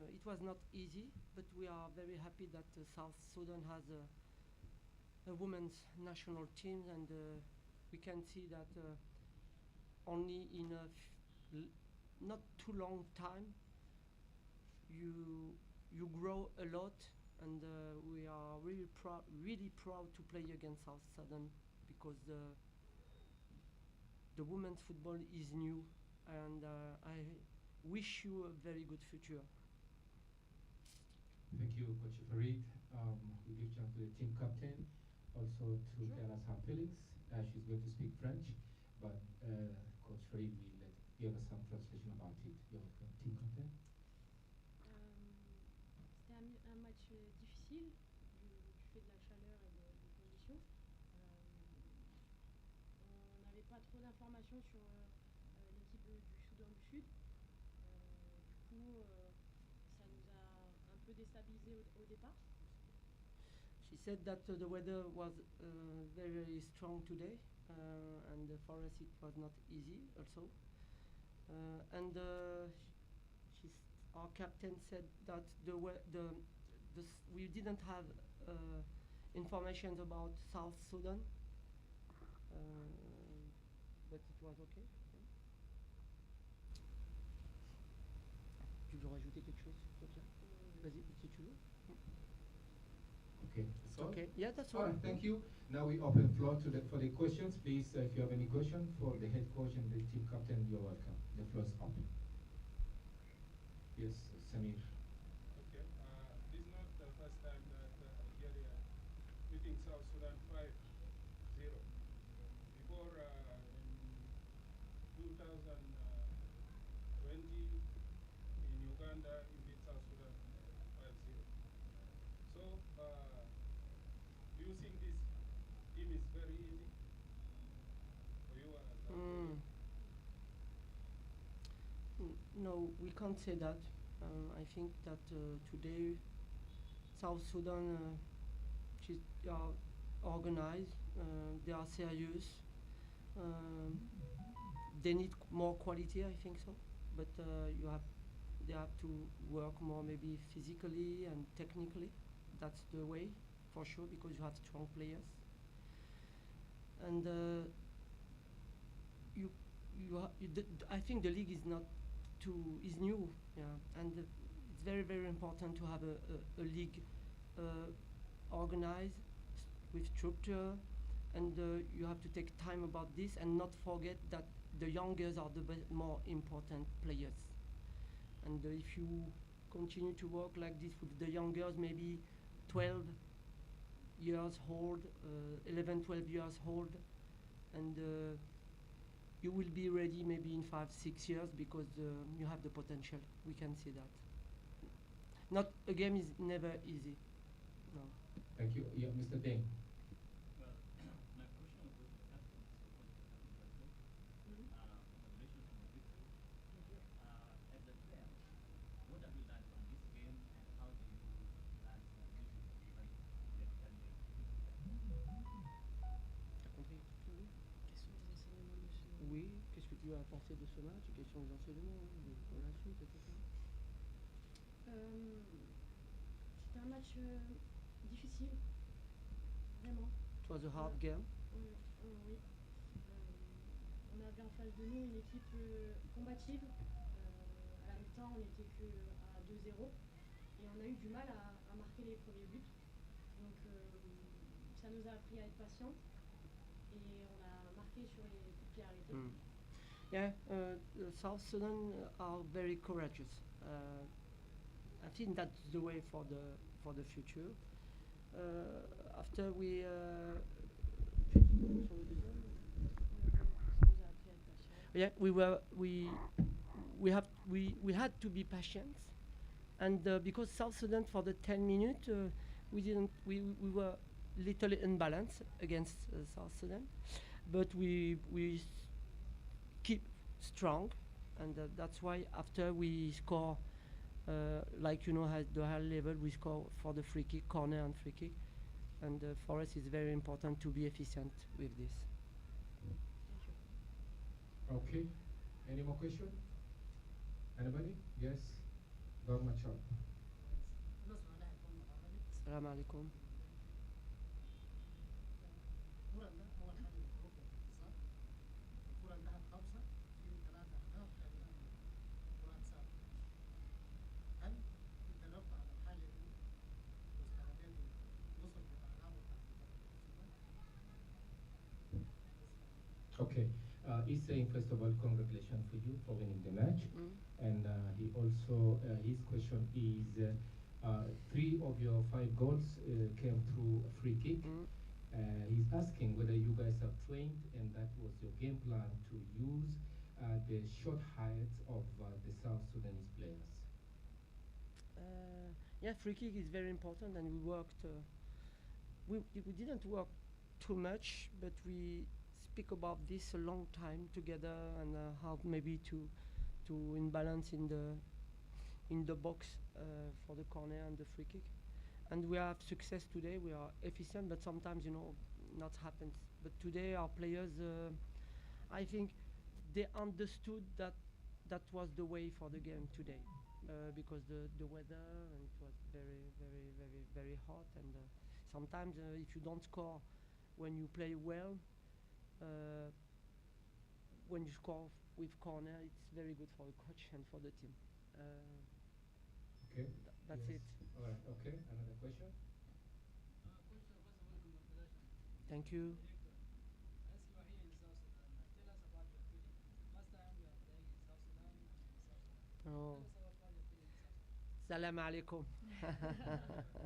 It was not easy, but we are very happy that South Sudan has a women's national team, and we can see that only in a not too long time you grow a lot, and we are really proud to play against South Sudan, because the women's football is new, and I wish you a very good future. Thank you, Coach Farid. We give chance to the team captain also to tell us her feelings. She's going to speak French, but Coach Farid will give us some translation about it. You're welcome, team captain. C'était un match difficile du fait de la chaleur et des conditions. On n'avait pas trop d'informations sur l'équipe du Soudan du Sud. Du coup, ça nous a un peu déstabilisé au départ. She said that the weather was very strong today, and for us it was not easy also. And our captain said that we didn't have information about South Sudan, but it was okay. Tu veux rajouter quelque chose, Sophia? Vas-y, si tu veux. Okay. Okay. Yeah, that's all all. right. Thank you. Now we open floor for the questions. Please, if you have any question for the head coach and the team captain, you're welcome. The floor is open. Yes, Samir. Okay. This is not the first time that Algeria beating South Sudan 5-0. Before in 2020 in Uganda, you beat South Sudan 5-0. So, do you think this team is very easy for you as No, we can't say that. I think that today South Sudan they are organized, they are serious. They need more quality, I think so. But they have to work more, maybe physically and technically. That's the way, for sure, because you have strong players. And I think the league is new, yeah, and it's very, very important to have a league organized with structure, and you have to take time about this and not forget that the youngers are the more important players. And if you continue to work like this with the youngers, maybe 12 years old, 11, 12 years old, and you will be ready maybe in 5, 6 years, because you have the potential. We can see that. Not a game is never easy. No. Thank you. Yeah, Mr. Deng. Well, my question was with the captain, congratulations on the victory. As a player, what have you learned from this game, and how do you plan to use it even the Oui, qu'est-ce que tu as pensé de ce match? Question des enseignements, pour la suite, etc. C'était un match difficile, vraiment. It was a hard game. Oui. On avait en face de nous une équipe combative. À la mi-temps, on n'était qu'à 2-0. Et on a eu du mal à marquer les premiers buts. Donc ça nous a appris à être patients. Et on a marqué sur les coups de pied arrêtés. Yeah, South Sudan are very courageous. I think that's the way for the future. After we we had to be patient, And because South Sudan for the 10 minutes, we were little unbalanced against South Sudan, but we keep strong, and that's why after we score, like at the high level, we score for the free kick, corner and free kick, and for us it's very important to be efficient with this. Okay. Any more question? Anybody? Yes. Government shop. Assalamu alaikum. Okay. He's saying, first of all, congratulations for you for winning the match. And he also, his question is, 3 of your 5 goals came through a free kick. He's asking whether you guys have trained and that was your game plan to use the short heights of the South Sudanese players. Yeah, free kick is very important, and we worked. We didn't work too much, but we speak about this a long time together, and how maybe to imbalance in the box for the corner and the free kick. And we have success today. We are efficient, but sometimes not happens. But today our players, I think, they understood that was the way for the game today, because the weather, and it was very hot, and sometimes if you don't score when you play well, when you score with corner, it's very good for the coach and for the team. Okay. That's Yes. it. All right. Okay. Another question? Coach, first of all, congratulations. Thank you. Director, as you are here in South Sudan, tell us about your feeling. First time you are playing in South Sudan and in South Sudan. Oh. Tell us about your feeling in South Sudan. Salam alaikum.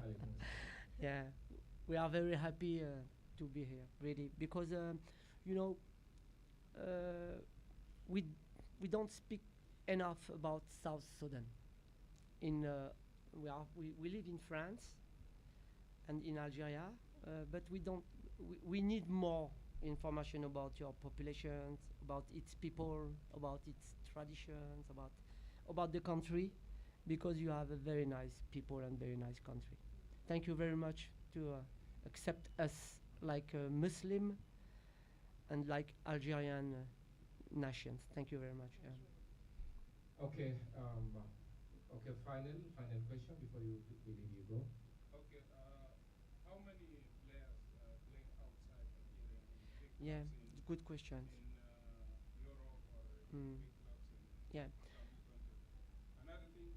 Alaikum Yeah, we are very happy to be here, really, because we don't speak enough about South Sudan. We live in France and in Algeria, but we need more information about your populations, about its people, about its traditions, about the country, because you have a very nice people and very nice country. Thank you very much to accept us like a Muslim and like Algerian nations. Thank you very much. Yeah. Okay. Okay. Final question before we leave you go. Okay. How many players playing outside Algeria in big Yeah, clubs good question. in Europe or in big clubs in Yeah. Islamic countries? Another thing,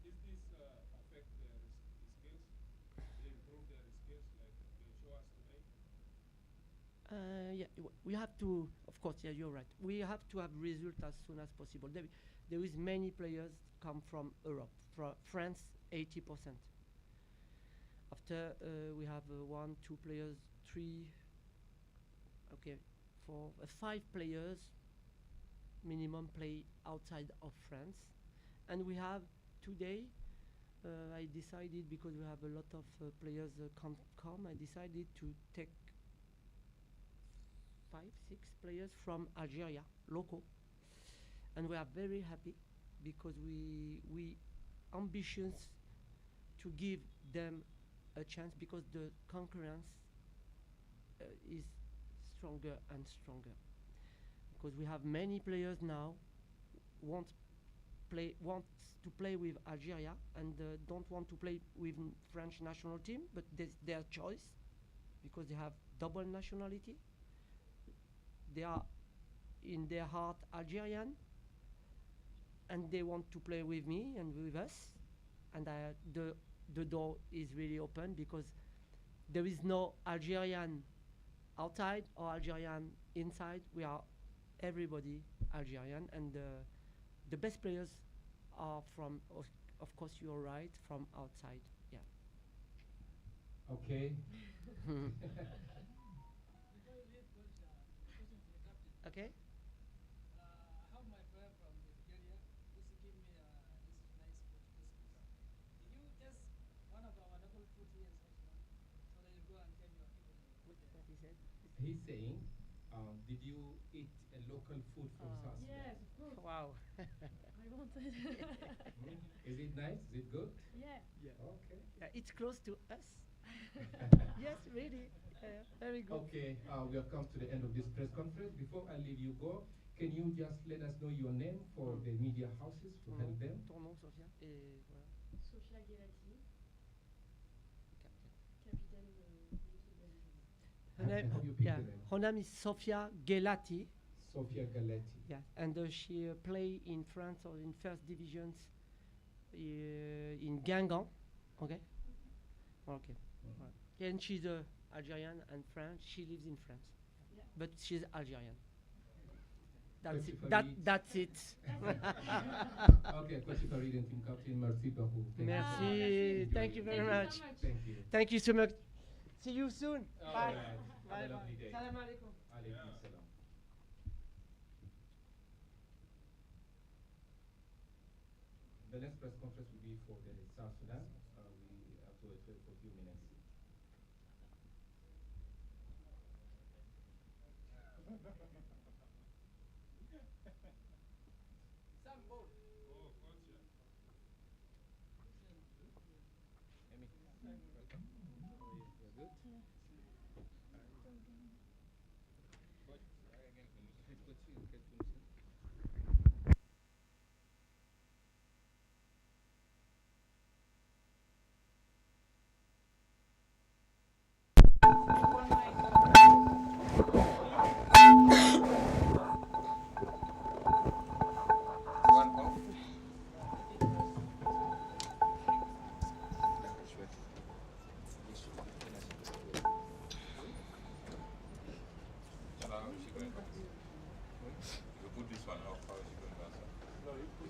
is this affect their skills? They improve their skills like they show us today? Yeah, we have to, of course, yeah, you're right. We have to have results as soon as possible. There is many players come from Europe, from France, 80%. After we have 1, 2 players, 3, okay, 4, 5 players minimum play outside of France. And we have today, I decided, because we have a lot of players come, I decided to take 5, 6 players from Algeria, local. And we are very happy because we ambitious to give them a chance, because the concurrence is stronger and stronger. Because we have many players now want to play with Algeria and don't want to play with French national team, but that's their choice, because they have double nationality. They are in their heart Algerian, and they want to play with me and with us, and the door is really open, because there is no Algerian outside or Algerian inside. We are everybody Algerian, and the best players are from, of course you're right, from outside. Yeah. Okay. Before you leave, coach, question to the captain. Okay. I have my friend from Algeria. Just give me this nice Portuguese speaker. he said. He's saying, did you eat a local food from South Sudan? Yes, of course. Wow. I wanted. Is it nice? Is it good? Yeah. Okay. It's close to us. Yes, really. Very good. Okay, we have come to the end of this press conference. Before I leave you go, can you just let us know your name for the media houses to help them? Ton nom, Sophia. Et voilà. Sofia Gelati, Capitaine. capitaine de l'équipe d'Algérie. Her name, How do you pick yeah, the name? her name is Sofia Gelati. Sofia Galetti. Yeah, and she play in France or in first divisions in Guingamp. Okay. Okay. Right. And she's Algerian and French. She lives in France, Yeah. but she's Algerian. That's Merci it. Farid. That's it. Okay, merci Farid and Team Captain. Merci beaucoup. Thank you so much. Merci. Enjoy Thank you your very day. much. Thank you. Thank you so much. See you soon. All Bye. right. Bye. Have a lovely day. Salam alaikum. Alaikum salam. The next press conference will be for the South Sudan. We have to wait for a few minutes. Oh, gotcha. Amy, welcome. How are you? You're good?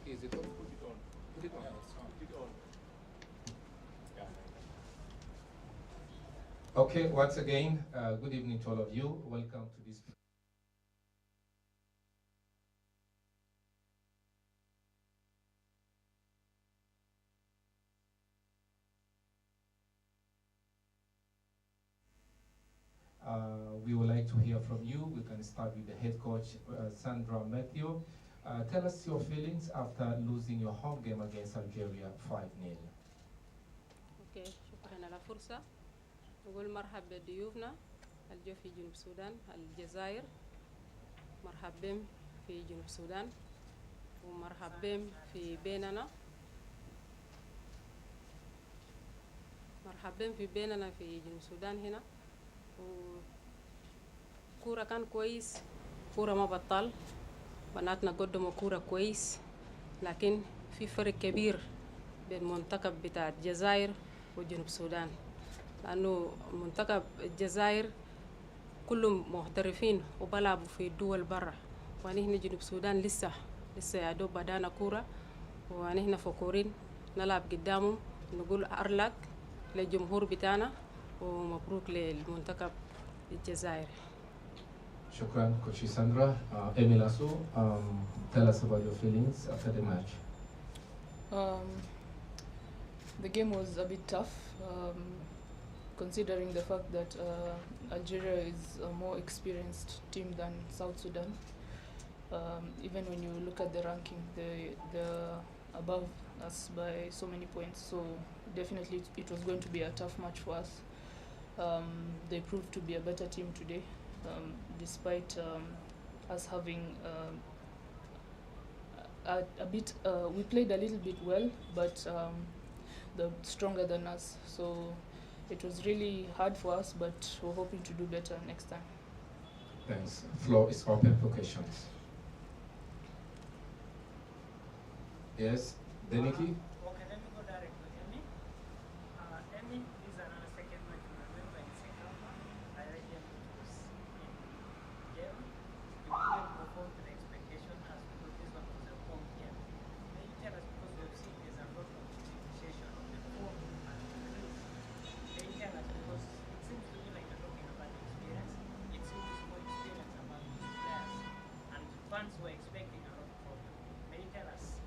Is it on? Put it on. Put it on. Put it on. Yeah. Okay, once again, good evening to all of you. Welcome to this. We would like to hear from you. We can start with the head coach, Sandra Matthew. Tell us your feelings after losing your home game against Algeria 5-0. اوكي شكرا على الفرصة. نقول مرحبا بضيوفنا الجو في جنوب السودان الجزائر، مرحبا بهم في جنوب السودان، ومرحبا بهم في بيننا، مرحبا بهم في بيننا في جنوب السودان هنا. وكورة كان كويس، كورة ما بطل، بناتنا قدموا كورة كويس، لكن في فرق كبير بين منتخب بتاع الجزائر وجنوب السودان، لأنه منتخب الجزائر كلهم محترفين وبلعبوا في الدول برا، ونحن جنوب السودان لسه يا دوب بدانا كورة، ونحن فخورين نلعب قدامهم. نقول أرلك للجمهور بتاعنا ومبروك للمنتخب الجزائر. Shukran, Coach Sandra. Emil Asu, tell us about your feelings after the match. The game was a bit tough, considering the fact that Algeria is a more experienced team than South Sudan. Even when you look at the ranking, they're above us by so many points, so definitely it was going to be a tough match for us. They proved to be a better team today, despite us having a bit, we played a little bit well, but they're stronger than us, so it was really hard for us, but we're hoping to do better next time. Thanks. Floor is open for questions. Yes, Deniki? Okay, let me go direct to Emmy. Emmy, this is another second match. Remember in Singapore, Algeria was in game. You didn't perform to the expectation as because this one was a home game. Can you tell us, because we've seen there's a lot of differentiation of the form and the pace. Can you tell us, because it seems to me like you're talking about experience. It seems it's more experience among these players. And fans were expecting a lot from them. Can you tell us?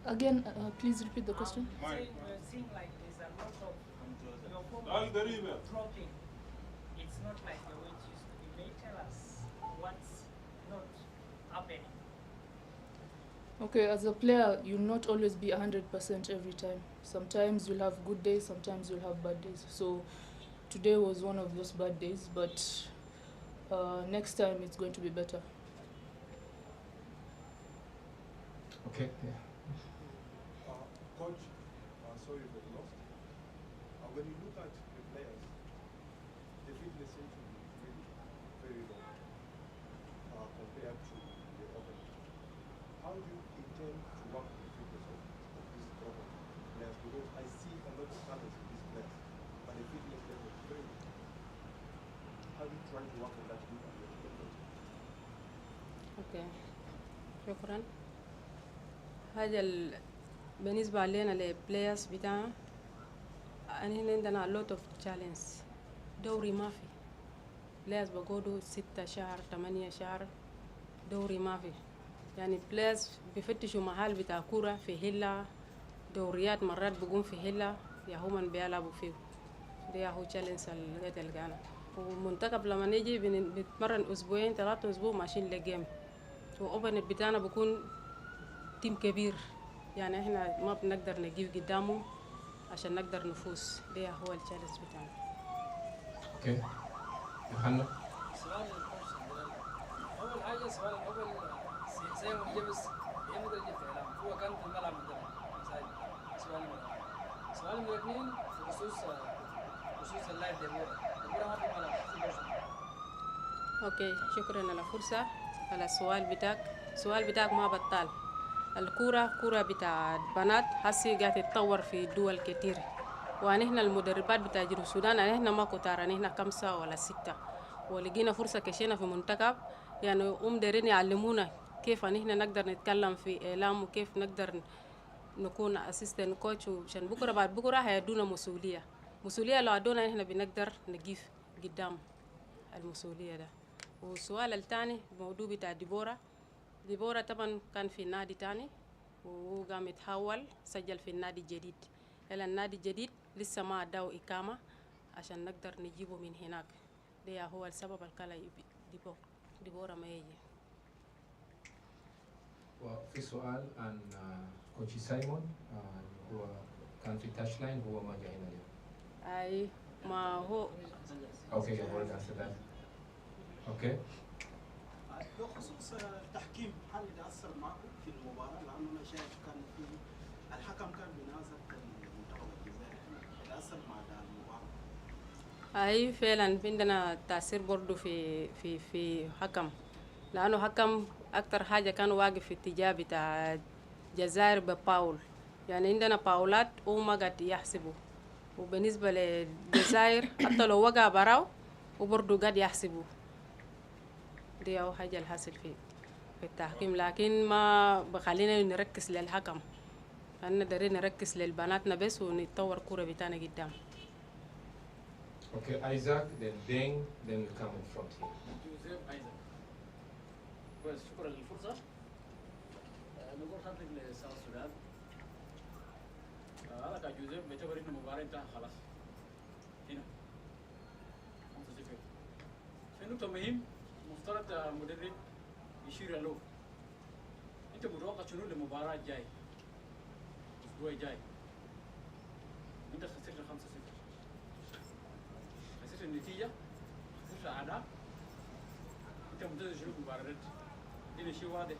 Again, please repeat the question. We're seeing like there's a lot of your form That's the river. dropping it's not like the way it used to be. May you tell us what's not happening? Okay, as a player, you'll not always be 100% every time. Sometimes you'll have good days, sometimes you'll have bad days. So today was one of those bad days, but next time it's going to be better. Okay, yeah. Coach, sorry for the loss. When you look at the players, the fitness seems to be really very low compared to the opponent. How do you intend to work with the fitness of these opponent players? Because I see a lot of talent in these players, but the fitness level is very low. How do you try to work on that group and your opponent? اوكي شكرا. حاجة بالنسبة لنا للبلايرز بتاعنا هنا عندنا a lot of challenge. دوري ما في بلايرز بقعدوا 6 شهر 8 شهر دوري ما في. يعني بلايرز بيفتشوا محل بتاع كورة في هلا دوريات مرات بقوم في هلا يا هم بيلعبوا فيه. ده هو challenge اللي تلقانا. ومنتخب لما نيجي بنتمرن أسبوعين 3 أسبوع ماشيين لجيم. وأوبنت بتاعنا بكون تيم كبير. يعني احنا ما بنقدر نجيب قدامهم عشان نقدر نفوز. ده هو التشالنج بتاعنا. اوكي يوحنا. سؤال للكوتش اول حاجه السؤال الاول زي ما جبس هي مدرج الاعلام هو كان في الملعب مدرب سؤال السؤال نمرة 2 بخصوص اللاعب ديبورا ما في الملعب اوكي شكرا على الفرصة. على السؤال بتاعك ما بطال. الكورة بتاع بنات حسي قاعد تتطور في دول كتير. ونحن المدربات بتاع جنوب السودان نحن ما كتار نحن 5 ولا 6 ولقينا فرصة كشينا في منتخب. يعني دايرين يعلمونا كيف نحن نقدر نتكلم في إعلام وكيف نقدر نكون اسيستنت كوتش وعشان بكرة بعد بكرة هيدونا مسؤولية لو ادونا نحن بنقدر نجيب قدام المسؤولية ده. والسؤال الثاني موضوع بتاع ديبورا طبعا كان في نادي تاني وقام يتحول سجل في النادي الجديد. إلى النادي الجديد لسه ما اداو إقامة عشان نقدر نجيبه من هناك. ده هو السبب الكلا ديبورا ما يجي. وفي سؤال عن كوتشي سايمون هو كان في تاتش لاين هو ما جاي هنا اليوم. اي ما هو اوكي يا ولد اسد. اوكي بخصوص التحكيم هل يتاثر معكم في المباراه؟ لانه انا شايف كان في الحكم كان بينازل المنتخب الجزائري يتاثر مع المباراه. اي فعلا عندنا تاثير برضو في حكم. لانه حكم اكتر حاجه كان واقف في اتجاه بتاع الجزائر بباول. يعني عندنا باولات وما قاعد يحسبوا. وبالنسبه للجزائر حتى لو وقع براو وبرضو قاعد يحسبوا. دي أول حاجة الحاصل في التحكيم. لكن ما بخلينا نركز للحكم. أنا دارين نركز للبناتنا بس ونتطور كورة بتاعنا قدام. Okay, Isaac, then Deng, then we come in front here. جوزيف ايزاك. كويس شكرا للفرصة. نقول خطك لساوث السودان. أنا كجوزيف بعتبر إن المباراة انتهى خلاص. هنا. 5-0. في نقطة مهم مفترض المدرب يشير له. أنت متوقع شنو المباراة الجاي؟ الأسبوع الجاي. أنت خسرت 5-0. خسرت النتيجة، خسرت الأداء. أنت منتظر شنو في المباراة؟ هنا شيء واضح.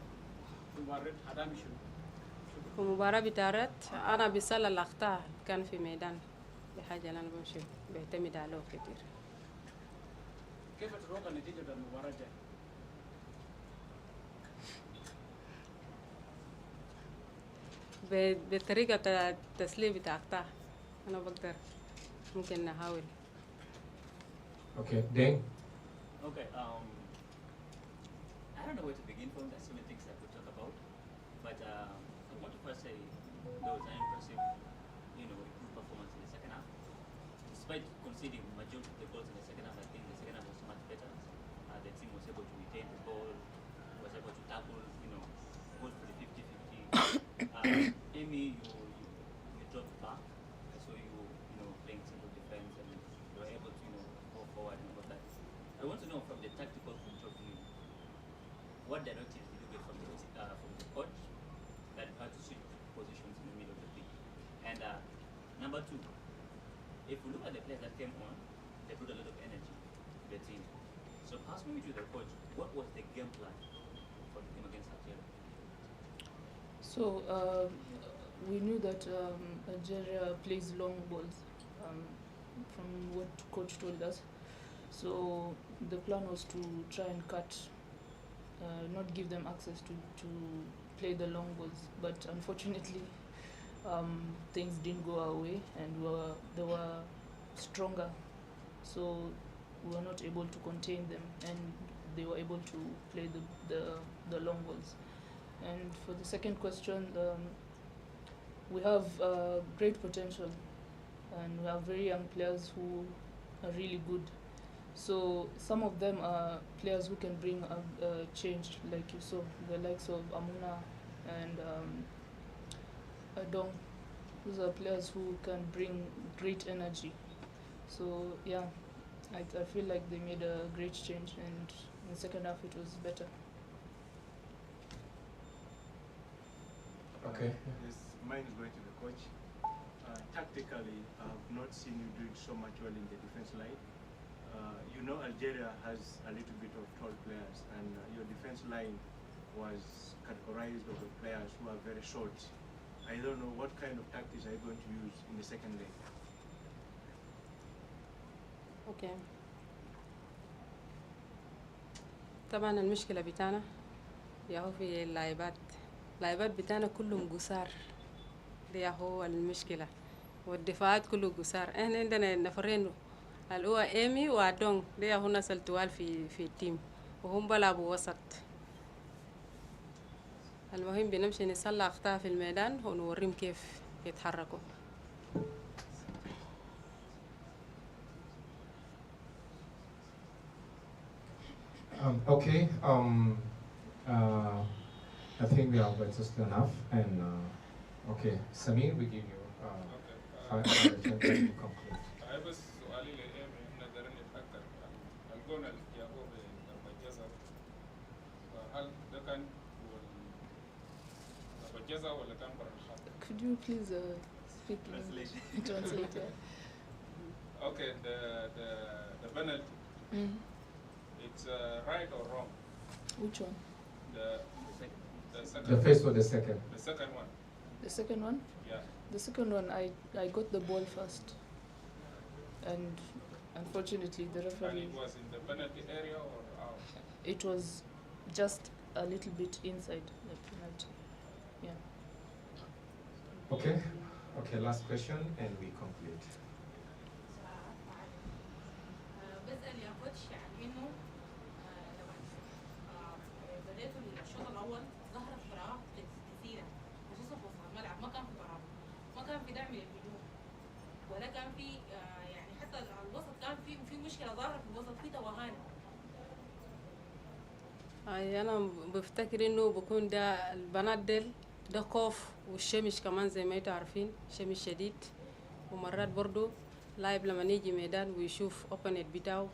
في المباراة هتعمل شنو؟ في المباراة بتاعت أنا بسال الأخطاء كان في ميدان. دي حاجة اللي أنا بمشي بعتمد عليه كتير. كيف تتوقع النتيجة بتاع المباراة الجاية؟ بطريقة التسليم بتاع أخطاء أنا بقدر ممكن نحاول. Okay, Deng. Okay, I don't know where to begin from. There's so many things I could talk about, but I want to first say there was an impressive, improved performance in the second half. Despite conceding majority of the goals in the second half, I think the second half was much better. The team was able to retain the ball, was able to tackle, goals for the 50-50. Amy, you dropped back, so you playing central defense and you were able to go forward and all that. what directives did you get from the coach that you had to switch positions in the middle of the pitch? And number two, if we look at the players that came on, they put a lot of energy to the team. So pass me to the coach, what was the game plan for the team against Algeria? So we knew that Algeria plays long balls, from what coach told us. So the plan was to try and cut, not give them access to play the long balls. But unfortunately, things didn't go our way, and they were stronger. So we were not able to contain them, and they were able to play the long balls. And for the second question, we have great potential, and we have very young players who are really good. So some of them are players who can bring a change, like you saw, the likes of Amuna and Adong. Those are players who can bring great energy. So yeah, I feel like they made a great change, and in the second half it was better. Okay. Yes, mine is going to the coach. Tactically, I have not seen you doing so much well in the defense line. You know, Algeria has a little bit of tall players, and your defense line was categorized of players who are very short. I don't know what kind of tactics are you going to use in the second leg. اوكي طبعا المشكلة بتاعنا ياهو في اللاعبات بتاعنا كلهم قصار، دي هو المشكلة، والدفاعات كله قصار. احنا عندنا نفرين اللي هو ايمي وادونغ، دي هو ناس التوال في التيم، وهم بلعبوا وسط. المهم بنمشي نصلح اخطاء في الميدان ونوريهم كيف يتحركوا. Okay, I think we have just enough, and okay, Samir, we give you 5 minutes and then you conclude. بس سؤالي لإيمي إحنا قدرنا نتأكد الجون اللي جابوه ضربة جزاء، هل ده كان ضربة جزاء ولا كان برا الخط؟ Could you please speak English? Translate, yeah. Okay, the penalty. It's right or wrong? Which one? The second. The first or the second? The second one. The second one? Yeah. The second one, I got the ball first, and unfortunately the referee. And it was in the penalty area or out? It was just a little bit inside the penalty. Yeah. Okay, last question and we conclude. بسأل يا كوتش يعني إنه بداية الشوط الأول ظهرت فراغات كثيرة خصوصا في وسط الملعب، ما كان في ترابط، ما كان في دعم للهجوم، ولا كان في يعني حتى الوسط كان في مشكلة ظاهرة في الوسط، في توهان. أنا بفتكر إنه بكون ده البنات ده خوف، والشمس كمان زي ما انتوا عارفين شمس شديد، ومرات برضو لاعب لما يجي ميدان ويشوف اوبنت بتاعه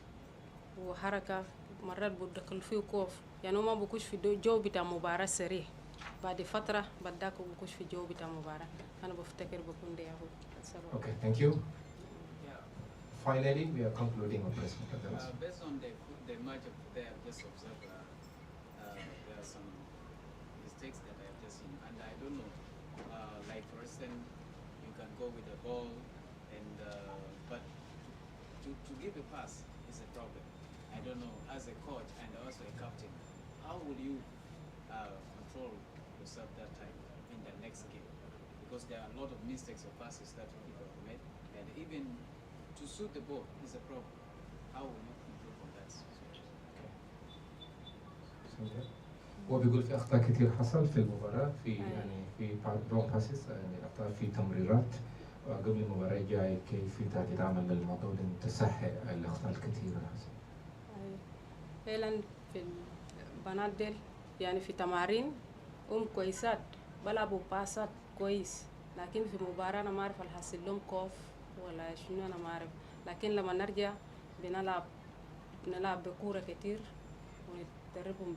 وحركة مرات بدخل فيه خوف، يعني ما بكوش في جو بتاع مباراة سريع، بعد فترة بداكو بكوش في جو بتاع مباراة. أنا بفتكر بكون ده هو السبب. Okay, thank you. Finally, we are concluding our press conference. Based on the match of today, I've just observed there are some mistakes that I've just seen, and I don't know. Like for instance, you can go with the ball, and but to give a pass is a problem. I don't know. As a coach and also a captain, how will you control yourself that time in the next game? Because there are a lot of mistakes or passes that people have made, and even to shoot the ball is a problem. How will you improve on that? هو بيقول في اخطاء كثير حصل في المباراه، في يعني في رونج باسز، يعني اخطاء في تمريرات قبل المباراه الجايه، كيف انت تتعامل بالموضوع ده تصحح الاخطاء الكثيره اللي حصلت؟ فعلا في البنات ديل يعني في تمارين كويسات، بلعبوا باسات كويس، لكن في مباراة أنا ما أعرف الحصل لهم خوف ولا شنو، أنا ما أعرف. لكن لما نرجع بنلعب بكورة كتير وندربهم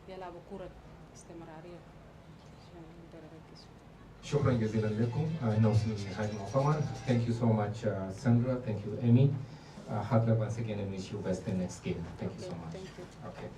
يلعبوا كرة استمرارية عشان نقدر نركز. شكرا جزيلا لكم. نوصل لنهاية المؤتمر. Thank you so much, Sandra. Thank you, Amy. Hard luck once again and wish you best in next game. Thank you so much. Thank you. Okay.